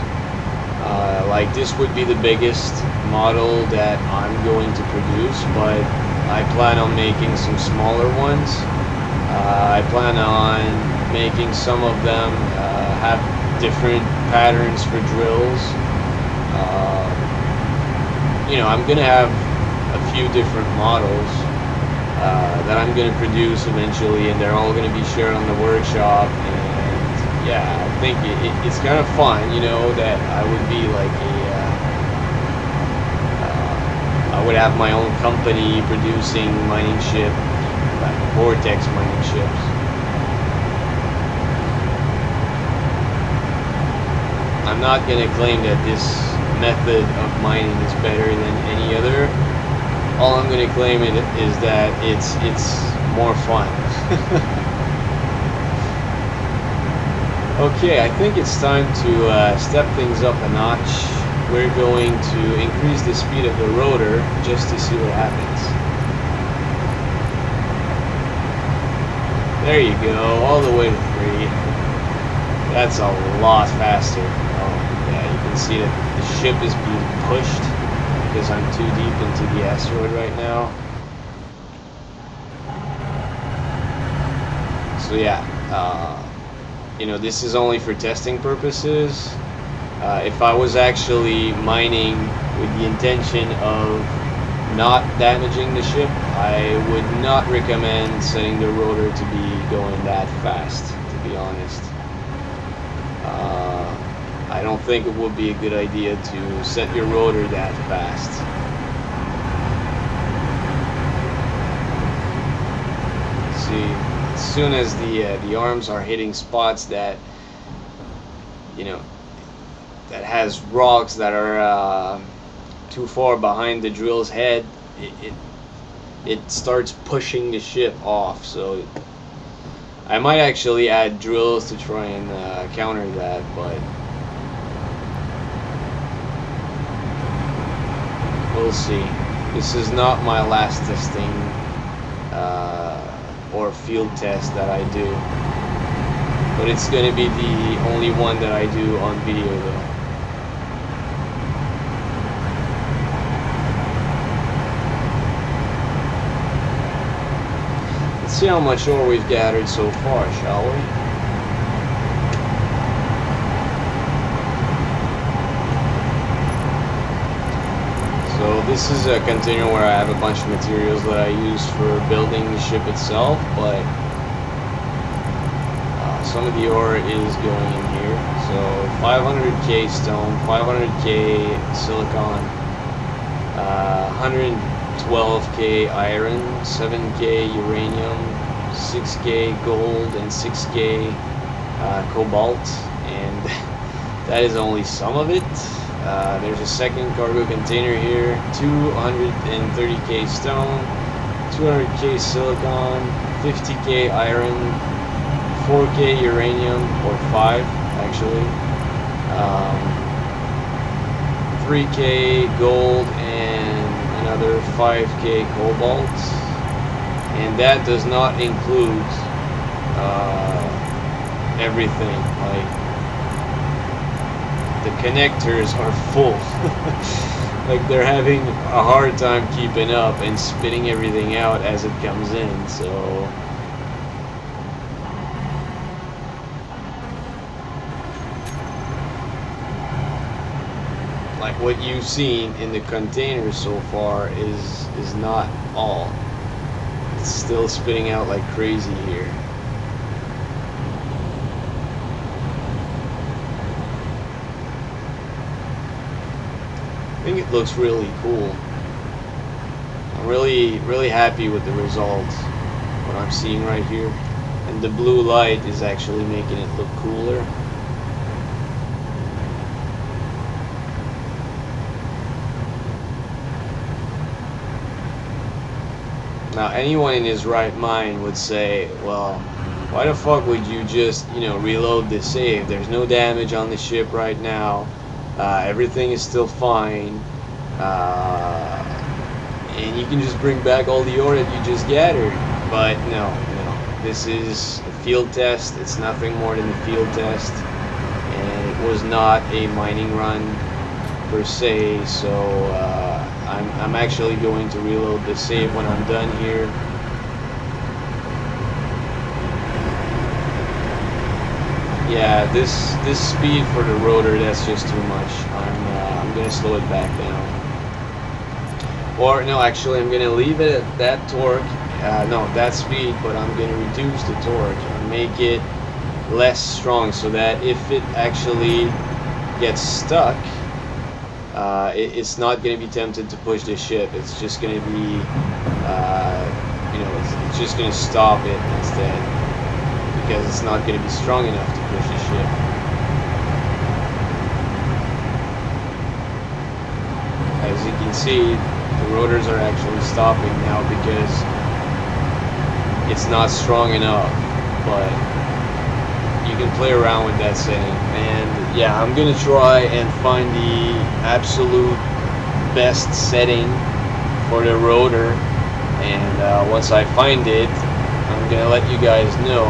Like, this would be the biggest model that I'm going to produce, but I plan on making some smaller ones. I plan on making some of them have different patterns for drills. You know, I'm gonna have a few different models that I'm gonna produce eventually, and they're all gonna be shared on the workshop. And yeah, I think it's kind of fun, you know, that I would be like I would have my own company producing mining ship, like vortex mining ships. I'm not gonna claim that this method of mining is better than any other. All I'm gonna claim is that it's more fun. Okay, I think it's time to step things up a notch. We're going to increase the speed of the rotor just to see what happens. There you go, all the way to 3. That's a lot faster. Yeah, you can see that the ship is being pushed because I'm too deep into the asteroid right now. So yeah, you know, this is only for testing purposes. If I was actually mining with the intention of not damaging the ship, I would not recommend setting the rotor to be going that fast, to be honest. I don't think it would be a good idea to set your rotor that fast. See, as soon as the arms are hitting spots that, you know, that has rocks that are too far behind the drill's head, it starts pushing the ship off. So I might actually add drills to try and counter that, but we'll see. This is not my last testing or field test that I do, but it's going to be the only one that I do on video though. Let's see how much ore we've gathered so far, shall we? So this is a container where I have a bunch of materials that I use for building the ship itself, but some of the ore is going in here. So 500k stone, 500k silicon, 112k iron, 7k uranium, 6k gold, and 6k cobalt, and that is only some of it. There's a second cargo container here, 230k stone, 200k silicon, 50k iron, 4k uranium, or 5 actually, 3k gold, and another 5k cobalt, and that does not include everything. Like, the connectors are full. Like, they're having a hard time keeping up and spitting everything out as it comes in. So like what you've seen in the container so far is not all. It's still spitting out like crazy here. I think it looks really cool. I'm really happy with the results, what I'm seeing right here. And the blue light is actually making it look cooler. Now anyone in his right mind would say, well, why the fuck would you just, you know, reload the save? There's no damage on the ship right now. Everything is still fine. And you can just bring back all the ore that you just gathered. But no. This is a field test. It's nothing more than a field test. And it was not a mining run per se, so I'm actually going to reload the save when I'm done here. Yeah, this speed for the rotor, that's just too much. I'm gonna slow it back down. Or no, actually I'm gonna leave it at that torque. No, that speed, but I'm gonna reduce the torque and make it less strong, so that if it actually gets stuck, it's not going to be tempted to push the ship. It's just going to be, it's just going to stop it instead, because it's not going to be strong enough to push the ship. As you can see, the rotors are actually stopping now because it's not strong enough, but you can play around with that setting. And yeah, I'm gonna try and find the absolute best setting for the rotor, and once I find it, I'm gonna let you guys know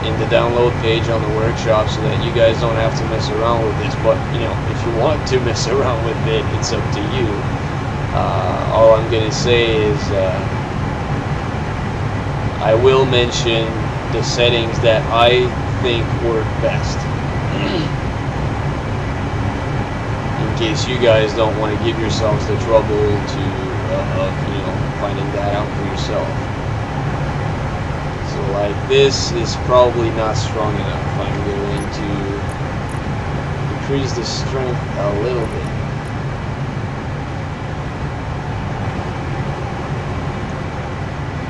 in the download page on the workshop, so that you guys don't have to mess around with this. But you know, if you want to mess around with it, it's up to you. All I'm gonna say is I will mention the settings that I think work best, in case you guys don't want to give yourselves the trouble to finding that out for yourself. So like, this is probably not strong enough. I'm going to increase the strength a little bit.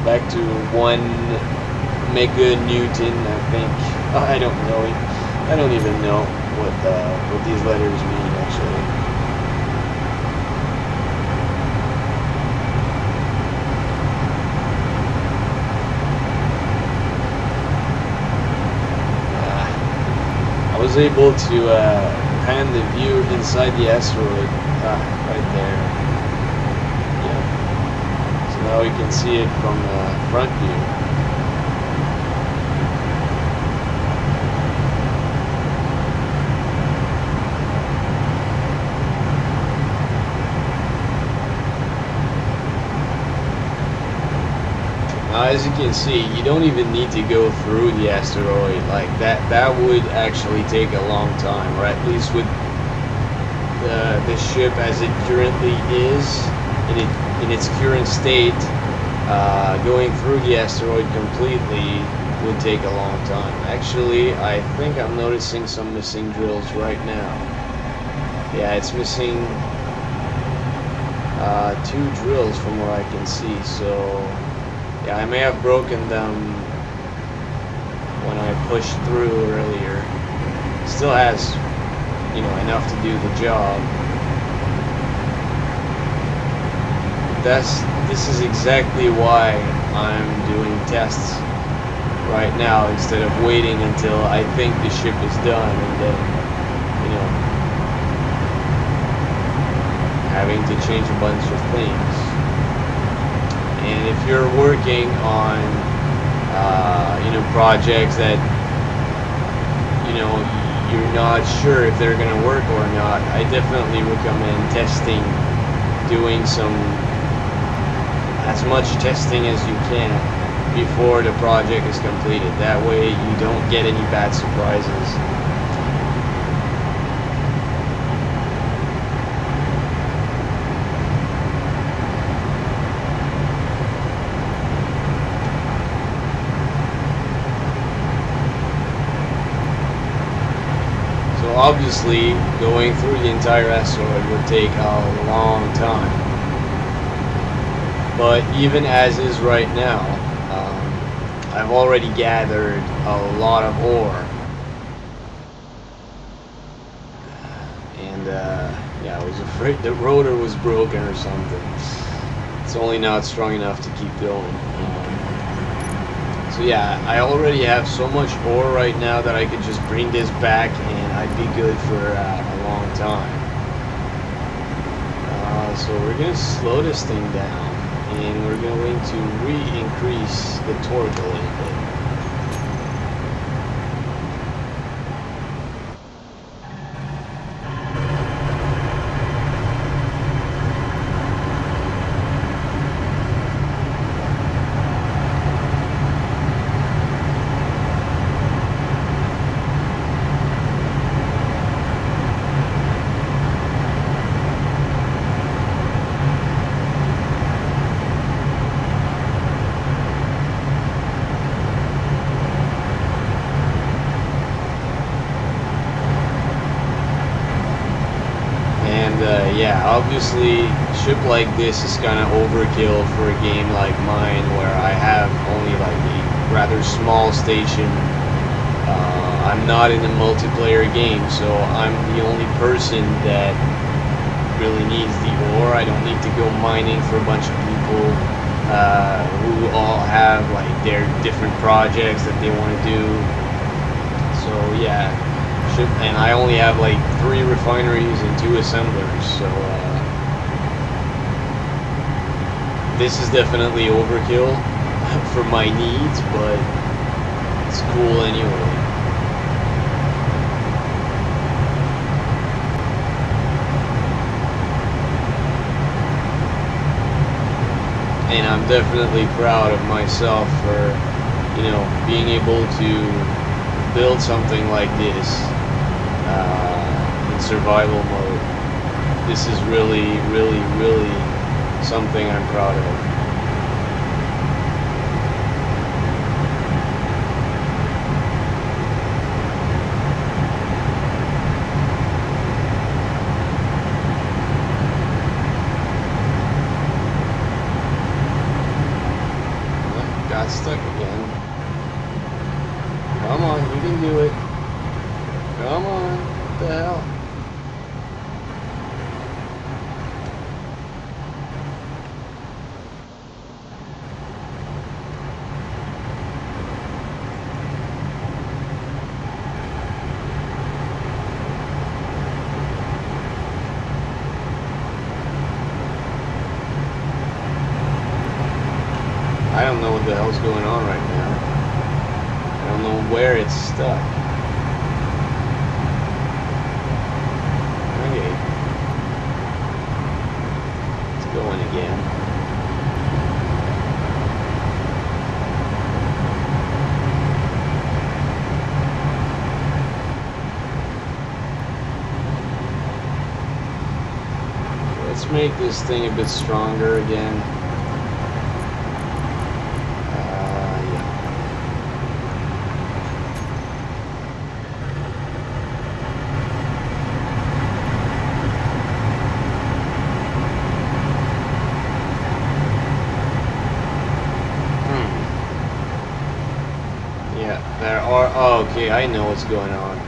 Back to 1 mega Newton, I think. I don't know. I don't even know what these letters mean, actually. I was able to pan the view inside the asteroid. Right there. Yeah. So now we can see it from the front view. As you can see, you don't even need to go through the asteroid like that. That would actually take a long time, or at least with the ship as it currently is, in its current state, going through the asteroid completely would take a long time. Actually, I think I'm noticing some missing drills right now. Yeah, it's missing 2 drills from what I can see, so yeah, I may have broken them when I pushed through earlier. Still has, enough to do the job. This is exactly why I'm doing tests right now, instead of waiting until I think the ship is done and then, having to change a bunch of things. And if you're working on, projects that, you're not sure if they're going to work or not, I definitely recommend testing, doing as much testing as you can before the project is completed. That way you don't get any bad surprises. So obviously, going through the entire asteroid would take a long time. But even as is right now, I've already gathered a lot of ore. And yeah, I was afraid the rotor was broken or something. It's only not strong enough to keep going. So yeah, I already have so much ore right now that I could just bring this back and I'd be good for a long time. So we're going to slow this thing down and we're going to re-increase the torque a little bit. Yeah, obviously, a ship like this is kind of overkill for a game like mine, where I have only like a rather small station. I'm not in a multiplayer game, so I'm the only person that really needs the ore. I don't need to go mining for a bunch of people who all have like their different projects that they want to do. So yeah. And I only have like 3 refineries and 2 assemblers, so this is definitely overkill for my needs, but it's cool anyway. And I'm definitely proud of myself for, you know, being able to build something like this. In survival mode. This is really, really, really something I'm proud of. Got stuck again. Come on, you can do it. Come on, what the hell? I don't know what the hell's going on right now. I don't know where it's stuck. Okay. It's going again. Let's make this thing a bit stronger again. There are, oh, okay, I know what's going on.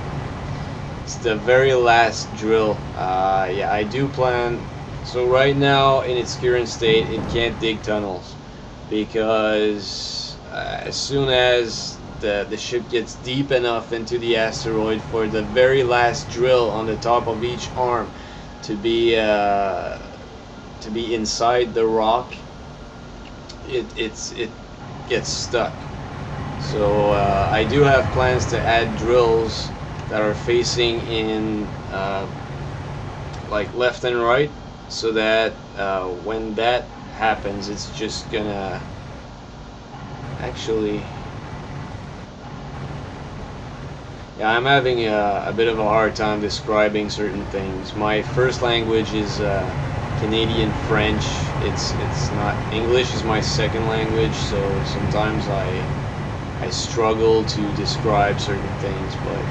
It's the very last drill. Yeah, I do plan. So right now, in its current state, it can't dig tunnels because as soon as the ship gets deep enough into the asteroid for the very last drill on the top of each arm to be inside the rock, it gets stuck. So I do have plans to add drills that are facing in like left and right, so that when that happens, it's just gonna actually. Yeah, I'm having a bit of a hard time describing certain things. My first language is Canadian French. It's not English is my second language, so sometimes I struggle to describe certain things, but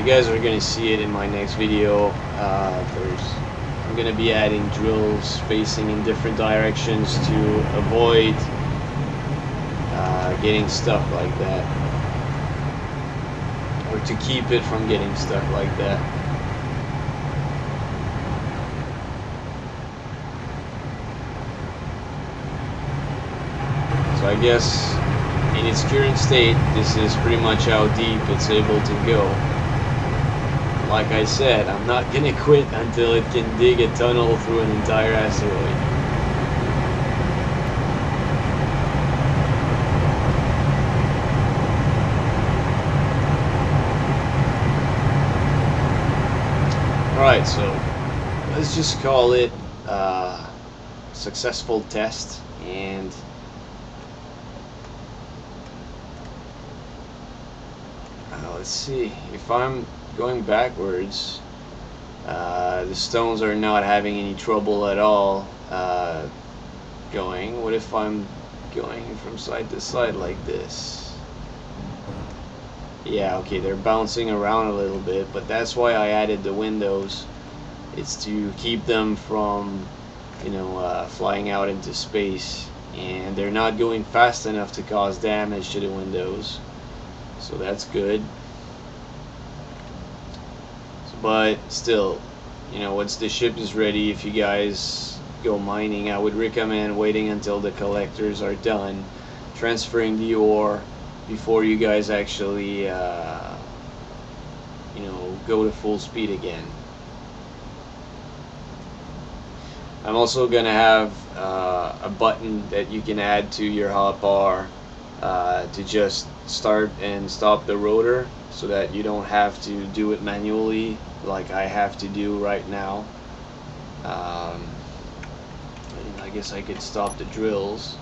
you guys are gonna see it in my next video. I'm gonna be adding drills facing in different directions to avoid getting stuck like that, or to keep it from getting stuck like that. So I guess in its current state, this is pretty much how deep it's able to go. Like I said, I'm not gonna quit until it can dig a tunnel through an entire asteroid. Alright, so let's just call it a successful test, and let's see, if I'm going backwards, the stones are not having any trouble at all going. What if I'm going from side to side like this? Yeah, okay, they're bouncing around a little bit, but that's why I added the windows. It's to keep them from, you know, flying out into space, and they're not going fast enough to cause damage to the windows, so that's good. But still, you know, once the ship is ready, if you guys go mining, I would recommend waiting until the collectors are done transferring the ore before you guys actually, you know, go to full speed again. I'm also gonna have a button that you can add to your hotbar to just start and stop the rotor, so that you don't have to do it manually like I have to do right now. And I guess I could stop the drills.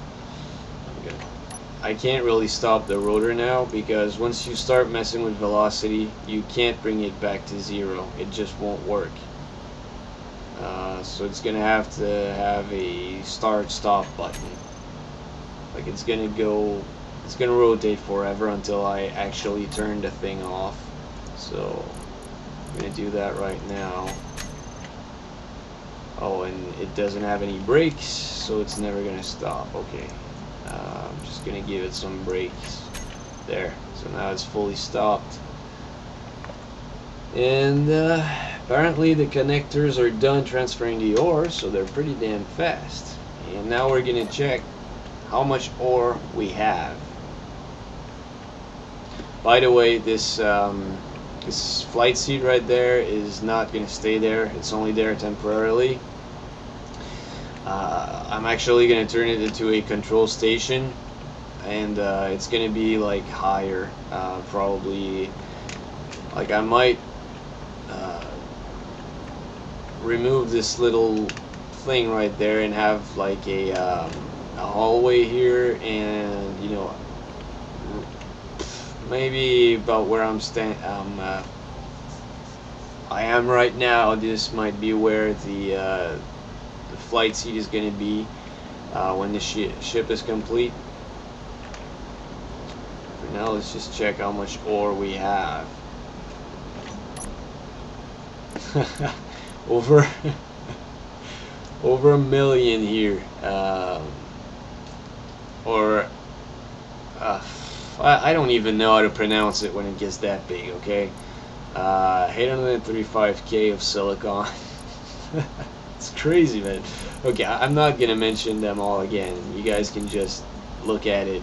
I can't really stop the rotor now, because once you start messing with velocity, you can't bring it back to zero. It just won't work. So it's gonna have to have a start-stop button. Like it's gonna rotate forever until I actually turn the thing off. So I'm gonna do that right now. Oh, and it doesn't have any brakes, so it's never gonna stop. Okay, I'm just gonna give it some brakes there. So now it's fully stopped, and apparently the connectors are done transferring the ore, so they're pretty damn fast. And now we're gonna check how much ore we have. By the way, this flight seat right there is not going to stay there. It's only there temporarily. I'm actually going to turn it into a control station, and it's going to be like higher, probably. Like I might remove this little thing right there and have like a hallway here, and you know, maybe about where I am right now. This might be where the flight seat is going to be when the ship is complete. For now, let's just check how much ore we have. over over 1 million here, I don't even know how to pronounce it when it gets that big. Okay, 835k of silicon. It's crazy, man. Okay, I'm not gonna mention them all again. You guys can just look at it.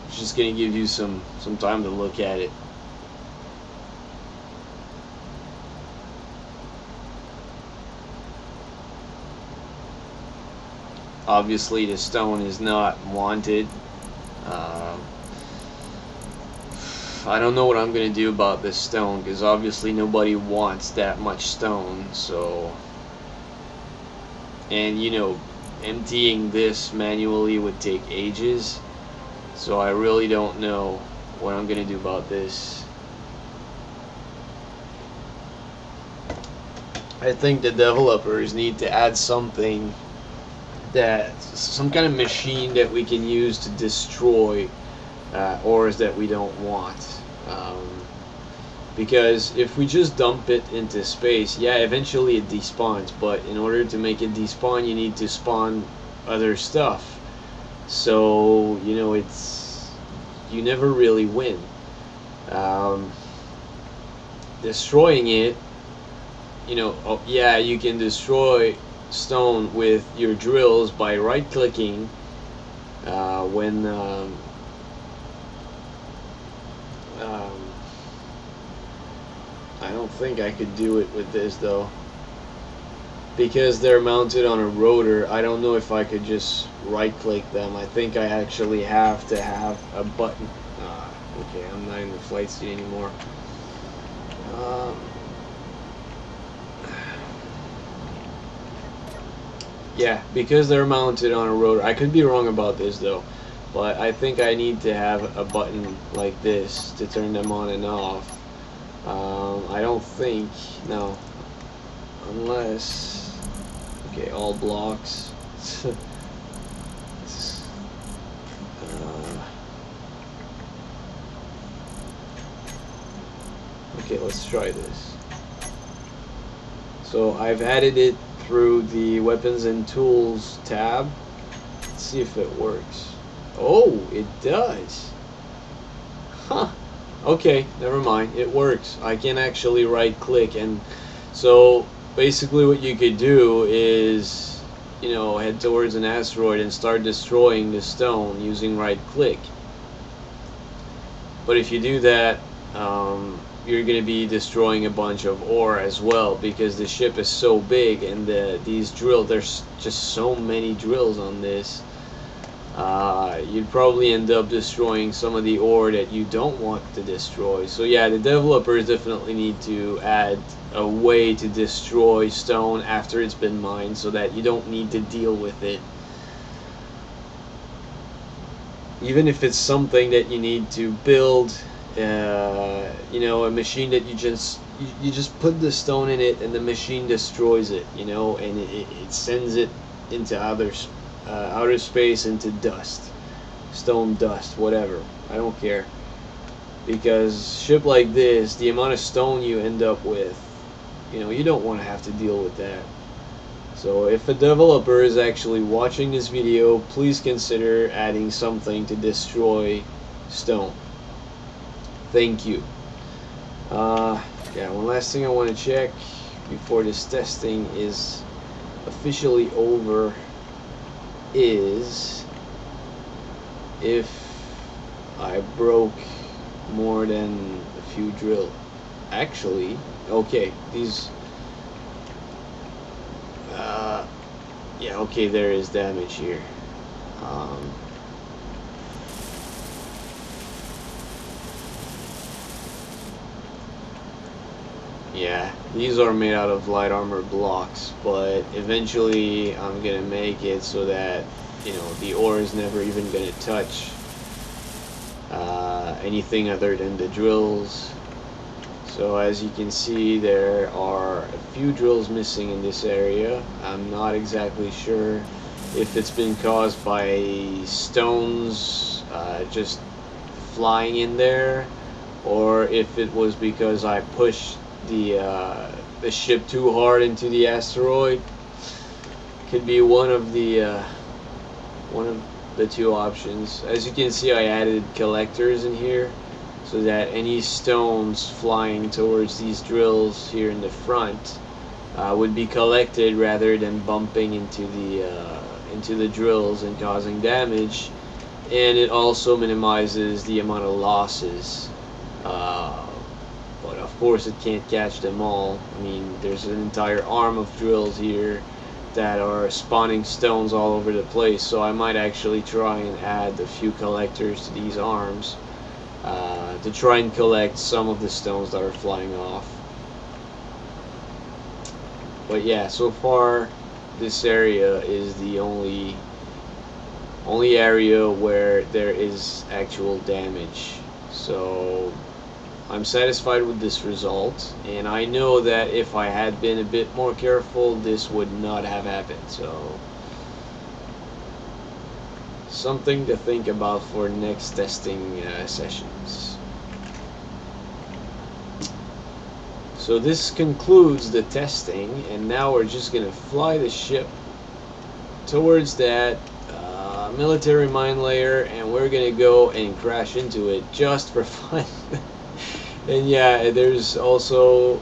It's just gonna give you some time to look at it. Obviously, the stone is not wanted. I don't know what I'm gonna do about this stone, because obviously nobody wants that much stone. So, and you know, emptying this manually would take ages. So I really don't know what I'm gonna do about this. I think the developers need to add something, some kind of machine that we can use to destroy ores that we don't want. Because if we just dump it into space, yeah, eventually it despawns, but in order to make it despawn, you need to spawn other stuff. So, you know, you never really win. Um, Destroying it, you know, oh, yeah, you can destroy stone with your drills by right-clicking when um, I don't think I could do it with this though, because they're mounted on a rotor. I don't know if I could just right-click them. I think I actually have to have a button. Okay, I'm not in the flight seat anymore. Yeah, because they're mounted on a rotor. I could be wrong about this though, but I think I need to have a button like this to turn them on and off. I don't think, no, unless, okay, all blocks. Okay, let's try this. So I've added it through the weapons and tools tab. Let's see if it works. Oh, it does. Huh. Okay, never mind. It works. I can actually right click, and so basically what you could do is, you know, head towards an asteroid and start destroying the stone using right click. But if you do that, you're going to be destroying a bunch of ore as well, because the ship is so big, and these drills, there's just so many drills on this. You'd probably end up destroying some of the ore that you don't want to destroy. So yeah, the developers definitely need to add a way to destroy stone after it's been mined, so that you don't need to deal with it. Even if it's something that you need to build, you know, a machine that you just put the stone in it and the machine destroys it, you know, and it sends it into outer space, into dust, stone dust, whatever. I don't care, because ship like this, the amount of stone you end up with, you know, you don't want to have to deal with that. So if a developer is actually watching this video, please consider adding something to destroy stone. Thank you. Yeah, one last thing I want to check before this testing is officially over is if I broke more than a few drill. Actually, okay, these yeah, okay, there is damage here. Yeah, these are made out of light armor blocks, but eventually I'm gonna make it so that, you know, the ore is never even gonna touch anything other than the drills. So as you can see, there are a few drills missing in this area. I'm not exactly sure if it's been caused by stones just flying in there, or if it was because I pushed the ship too hard into the asteroid. Could be one of the two options. As you can see, I added collectors in here so that any stones flying towards these drills here in the front would be collected rather than bumping into the drills and causing damage. And it also minimizes the amount of losses. But of course it can't catch them all. I mean, there's an entire arm of drills here that are spawning stones all over the place, so I might actually try and add a few collectors to these arms to try and collect some of the stones that are flying off. But yeah, so far this area is the only area where there is actual damage. So I'm satisfied with this result, and I know that if I had been a bit more careful, this would not have happened. So something to think about for next testing sessions. So this concludes the testing, and now we're just gonna fly the ship towards that military mine layer, and we're gonna go and crash into it just for fun. And yeah, there's also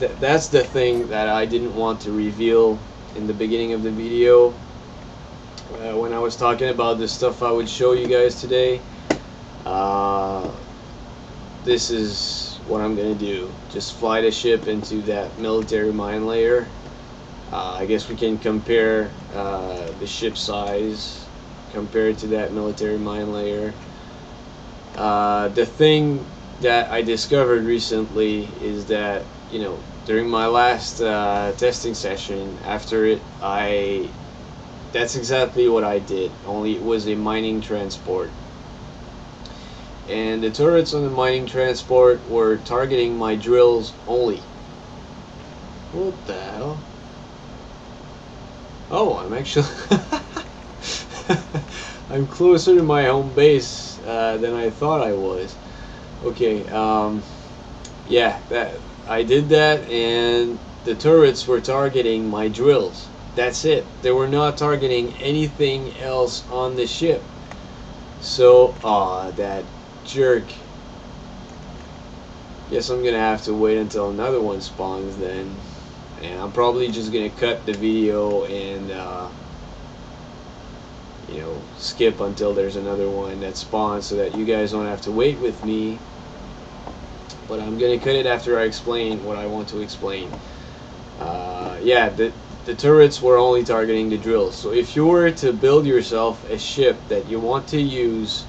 that's the thing that I didn't want to reveal in the beginning of the video when I was talking about the stuff I would show you guys today. This is what I'm gonna do. Just fly the ship into that military mine layer. I guess we can compare the ship size compared to that military mine layer. The thing that I discovered recently is that, you know, during my last testing session, after it, that's exactly what I did, only it was a mining transport. And the turrets on the mining transport were targeting my drills only. What the hell? Oh, I'm actually I'm closer to my home base than I thought I was. Okay, yeah, that I did that, and the turrets were targeting my drills. That's it. They were not targeting anything else on the ship. So, that jerk. Guess I'm gonna have to wait until another one spawns then. And I'm probably just gonna cut the video and you know, skip until there's another one that spawns so that you guys don't have to wait with me. But I'm gonna cut it after I explain what I want to explain. Yeah, the turrets were only targeting the drills. So if you were to build yourself a ship that you want to use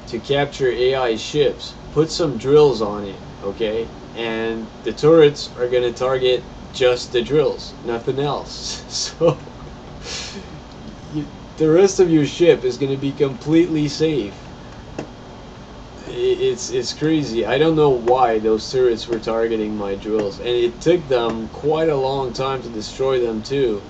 to capture AI ships, put some drills on it, okay? And the turrets are gonna target just the drills, nothing else. So the rest of your ship is gonna be completely safe. It's crazy. I don't know why those turrets were targeting my drills, and it took them quite a long time to destroy them too.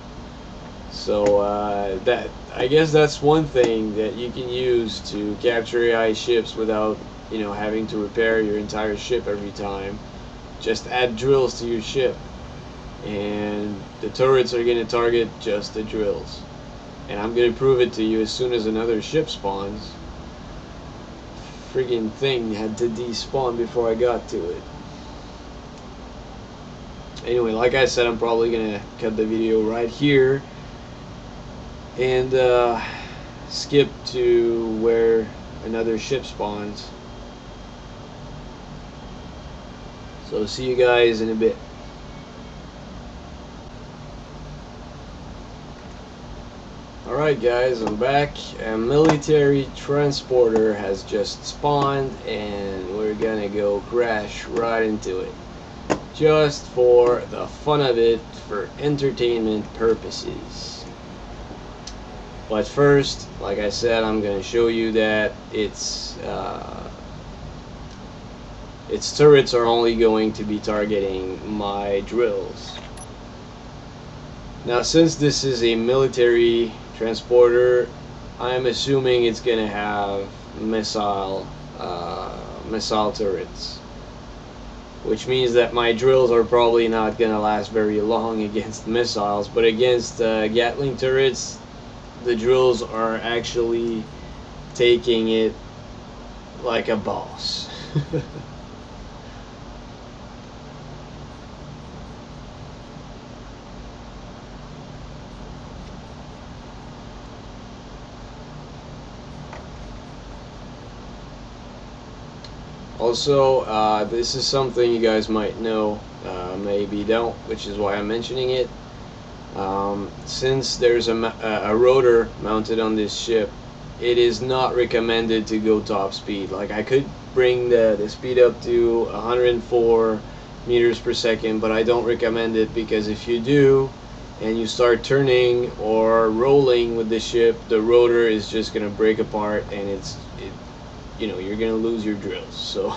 So that, I guess that's one thing that you can use to capture AI ships without, you know, having to repair your entire ship every time. Just add drills to your ship, and the turrets are going to target just the drills. And I'm going to prove it to you as soon as another ship spawns. Friggin' thing had to despawn before I got to it. Anyway, like I said, I'm probably going to cut the video right here and skip to where another ship spawns. So see you guys in a bit. Alright guys, I'm back. A military transporter has just spawned and we're gonna go crash right into it. Just for the fun of it, for entertainment purposes. But first, like I said, I'm gonna show you that its turrets are only going to be targeting my drills. Now, since this is a military transporter, I'm assuming it's gonna have missile turrets, which means that my drills are probably not gonna last very long against missiles, but against Gatling turrets, the drills are actually taking it like a boss. Also, this is something you guys might know, maybe don't, which is why I'm mentioning it. Since there's a rotor mounted on this ship, it is not recommended to go top speed. Like, I could bring the speed up to 104 meters per second, but I don't recommend it, because if you do and you start turning or rolling with the ship, the rotor is just gonna break apart, and you know, you're gonna lose your drills. So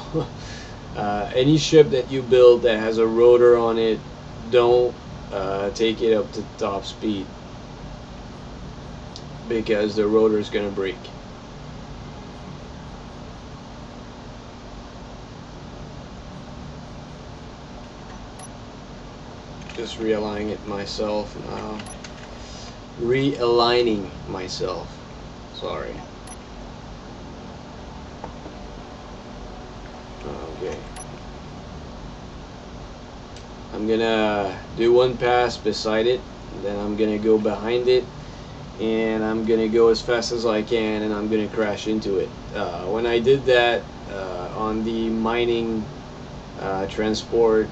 any ship that you build that has a rotor on it, don't take it up to top speed, because the rotor is gonna break. Just realigning it myself now. Realigning myself. Sorry. Okay. I'm gonna do one pass beside it, then I'm gonna go behind it, and I'm gonna go as fast as I can, and I'm gonna crash into it. When I did that on the mining transport,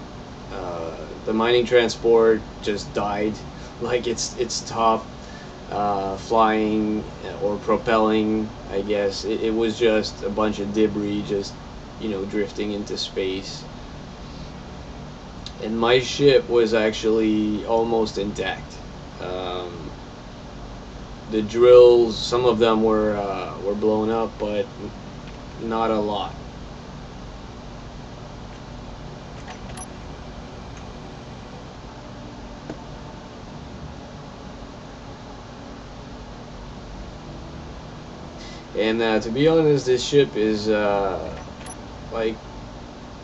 the mining transport just died. Like it stopped flying or propelling, I guess. It was just a bunch of debris just, you know, drifting into space. And my ship was actually almost intact. The drills, some of them were blown up, but not a lot. And to be honest, this ship is like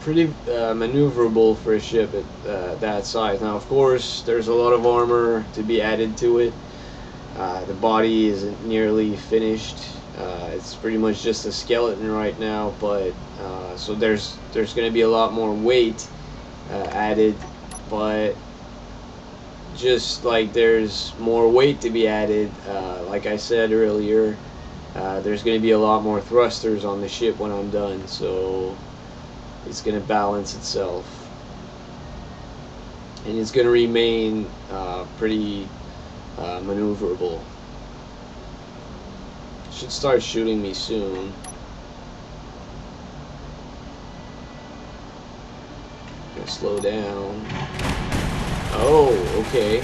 pretty maneuverable for a ship at that size. Now, of course, there's a lot of armor to be added to it. The body isn't nearly finished. It's pretty much just a skeleton right now, but so there's going to be a lot more weight added, but just like there's more weight to be added, like I said earlier, there's going to be a lot more thrusters on the ship when I'm done, so it's going to balance itself, and it's going to remain pretty maneuverable. Should start shooting me soon. Gonna slow down. Oh, okay.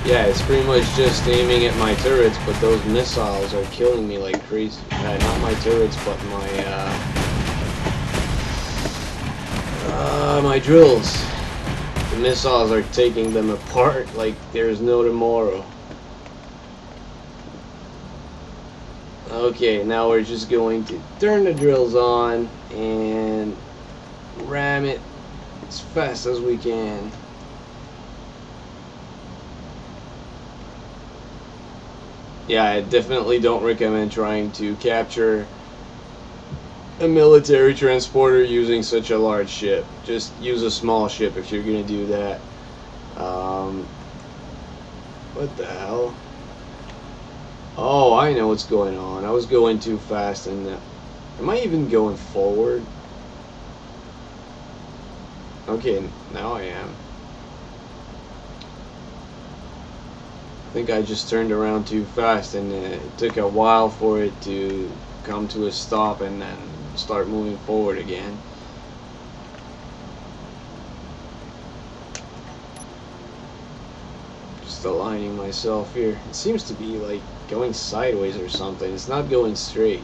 Yeah, it's pretty much just aiming at my turrets, but those missiles are killing me like crazy. Not my turrets, but my drills. The missiles are taking them apart like there's no tomorrow. Okay, now we're just going to turn the drills on and ram it as fast as we can. Yeah, I definitely don't recommend trying to capture a military transporter using such a large ship. Just use a small ship if you're gonna do that. What the hell? Oh, I know what's going on. I was going too fast, and am I even going forward? Okay, now I am. I think I just turned around too fast, and it took a while for it to come to a stop and then start moving forward again. Just aligning myself here. It seems to be like going sideways or something. It's not going straight.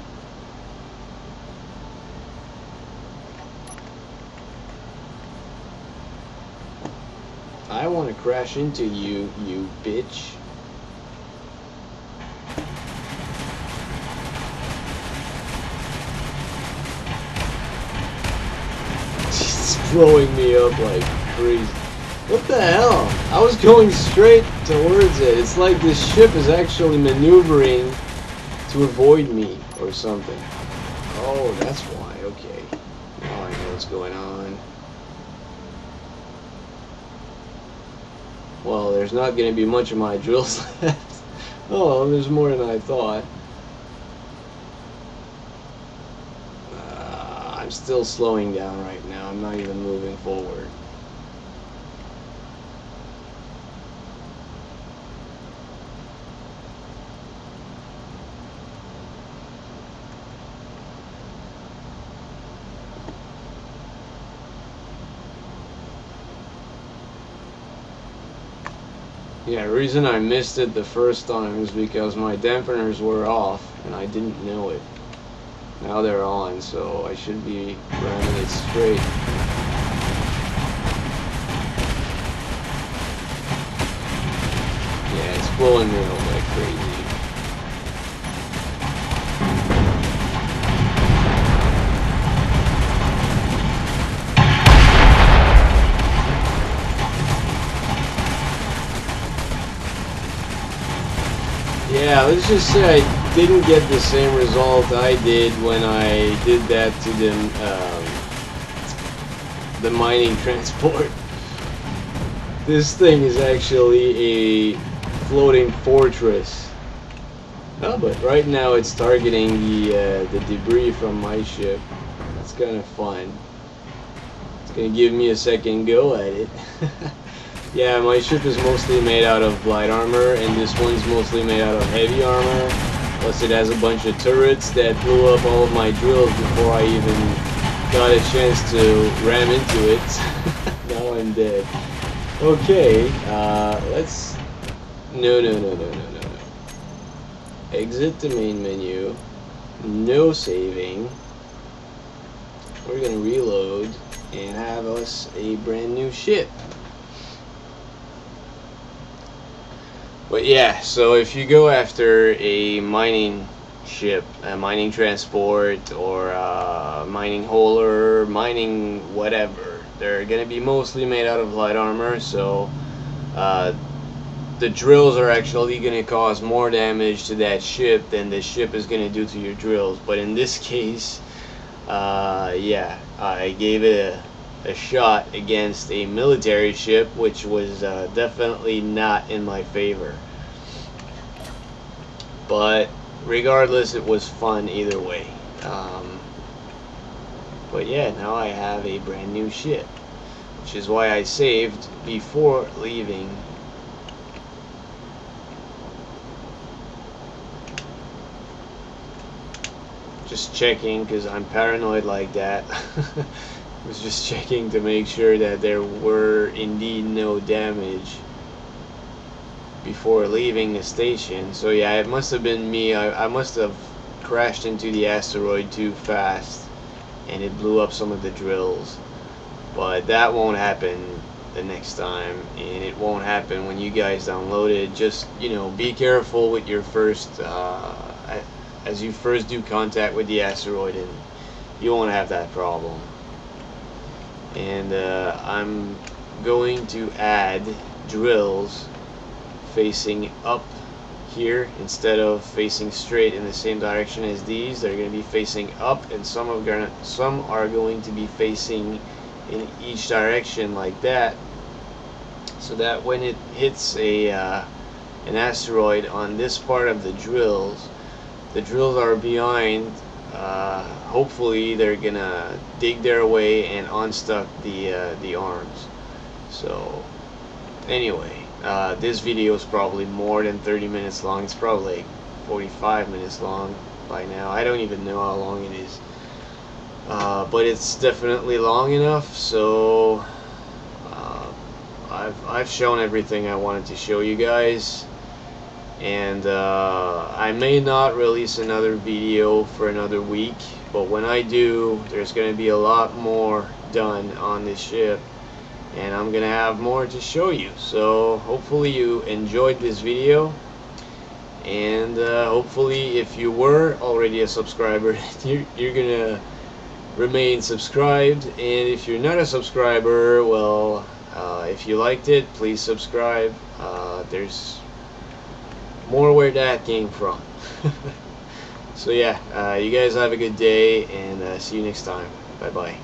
I want to crash into you, you bitch. It's blowing me up like crazy. What the hell? I was going straight towards it. It's like this ship is actually maneuvering to avoid me or something. Oh, that's why. Okay. Now I know what's going on. Well, there's not going to be much of my drills left. Oh, there's more than I thought. I'm still slowing down right now. I'm not even moving forward. Yeah, the reason I missed it the first time is because my dampeners were off and I didn't know it. Now they're on, so I should be ramming it straight. Yeah, it's blowing me up like crazy. yeah, let's just say I didn't get the same result I did when I did that to the mining transport. This thing is actually a floating fortress. Oh, but right now it's targeting the debris from my ship. That's kind of fun. It's gonna give me a second go at it. Yeah, my ship is mostly made out of light armor, and this one's mostly made out of heavy armor. Plus it has a bunch of turrets that blew up all of my drills before I even got a chance to ram into it. Now I'm dead. Okay, let's... No. Exit the main menu. No saving. We're gonna reload and have us a brand new ship. But yeah, so if you go after a mining ship, a mining transport, or a mining hauler, mining whatever, they're gonna be mostly made out of light armor, so the drills are actually gonna cause more damage to that ship than the ship is gonna do to your drills. But in this case, yeah, I gave it a shot against a military ship, which was definitely not in my favor. But regardless, it was fun either way. But yeah, now I have a brand new ship, which is why I saved before leaving. Just checking, because I'm paranoid like that. Was just checking to make sure that there were indeed no damage before leaving the station. So yeah, it must have been me. I must have crashed into the asteroid too fast, and it blew up some of the drills. But that won't happen the next time, and it won't happen when you guys download it. Just, you know, be careful with your first as you first do contact with the asteroid, and you won't have that problem. And I'm going to add drills facing up here instead of facing straight in the same direction as these. They're going to be facing up, and some are going to be facing in each direction like that, so that when it hits an asteroid on this part of the drills are behind. Hopefully they're gonna dig their way and unstuck the arms. So anyway, this video is probably more than 30 minutes long. It's probably like 45 minutes long by now. I don't even know how long it is, but it's definitely long enough. So I've shown everything I wanted to show you guys. And I may not release another video for another week, but when I do, there's going to be a lot more done on this ship, and I'm going to have more to show you. So hopefully you enjoyed this video, and hopefully if you were already a subscriber, you're going to remain subscribed. And if you're not a subscriber, well, if you liked it, please subscribe. There's more where that came from. So yeah, you guys have a good day, and see you next time. Bye bye.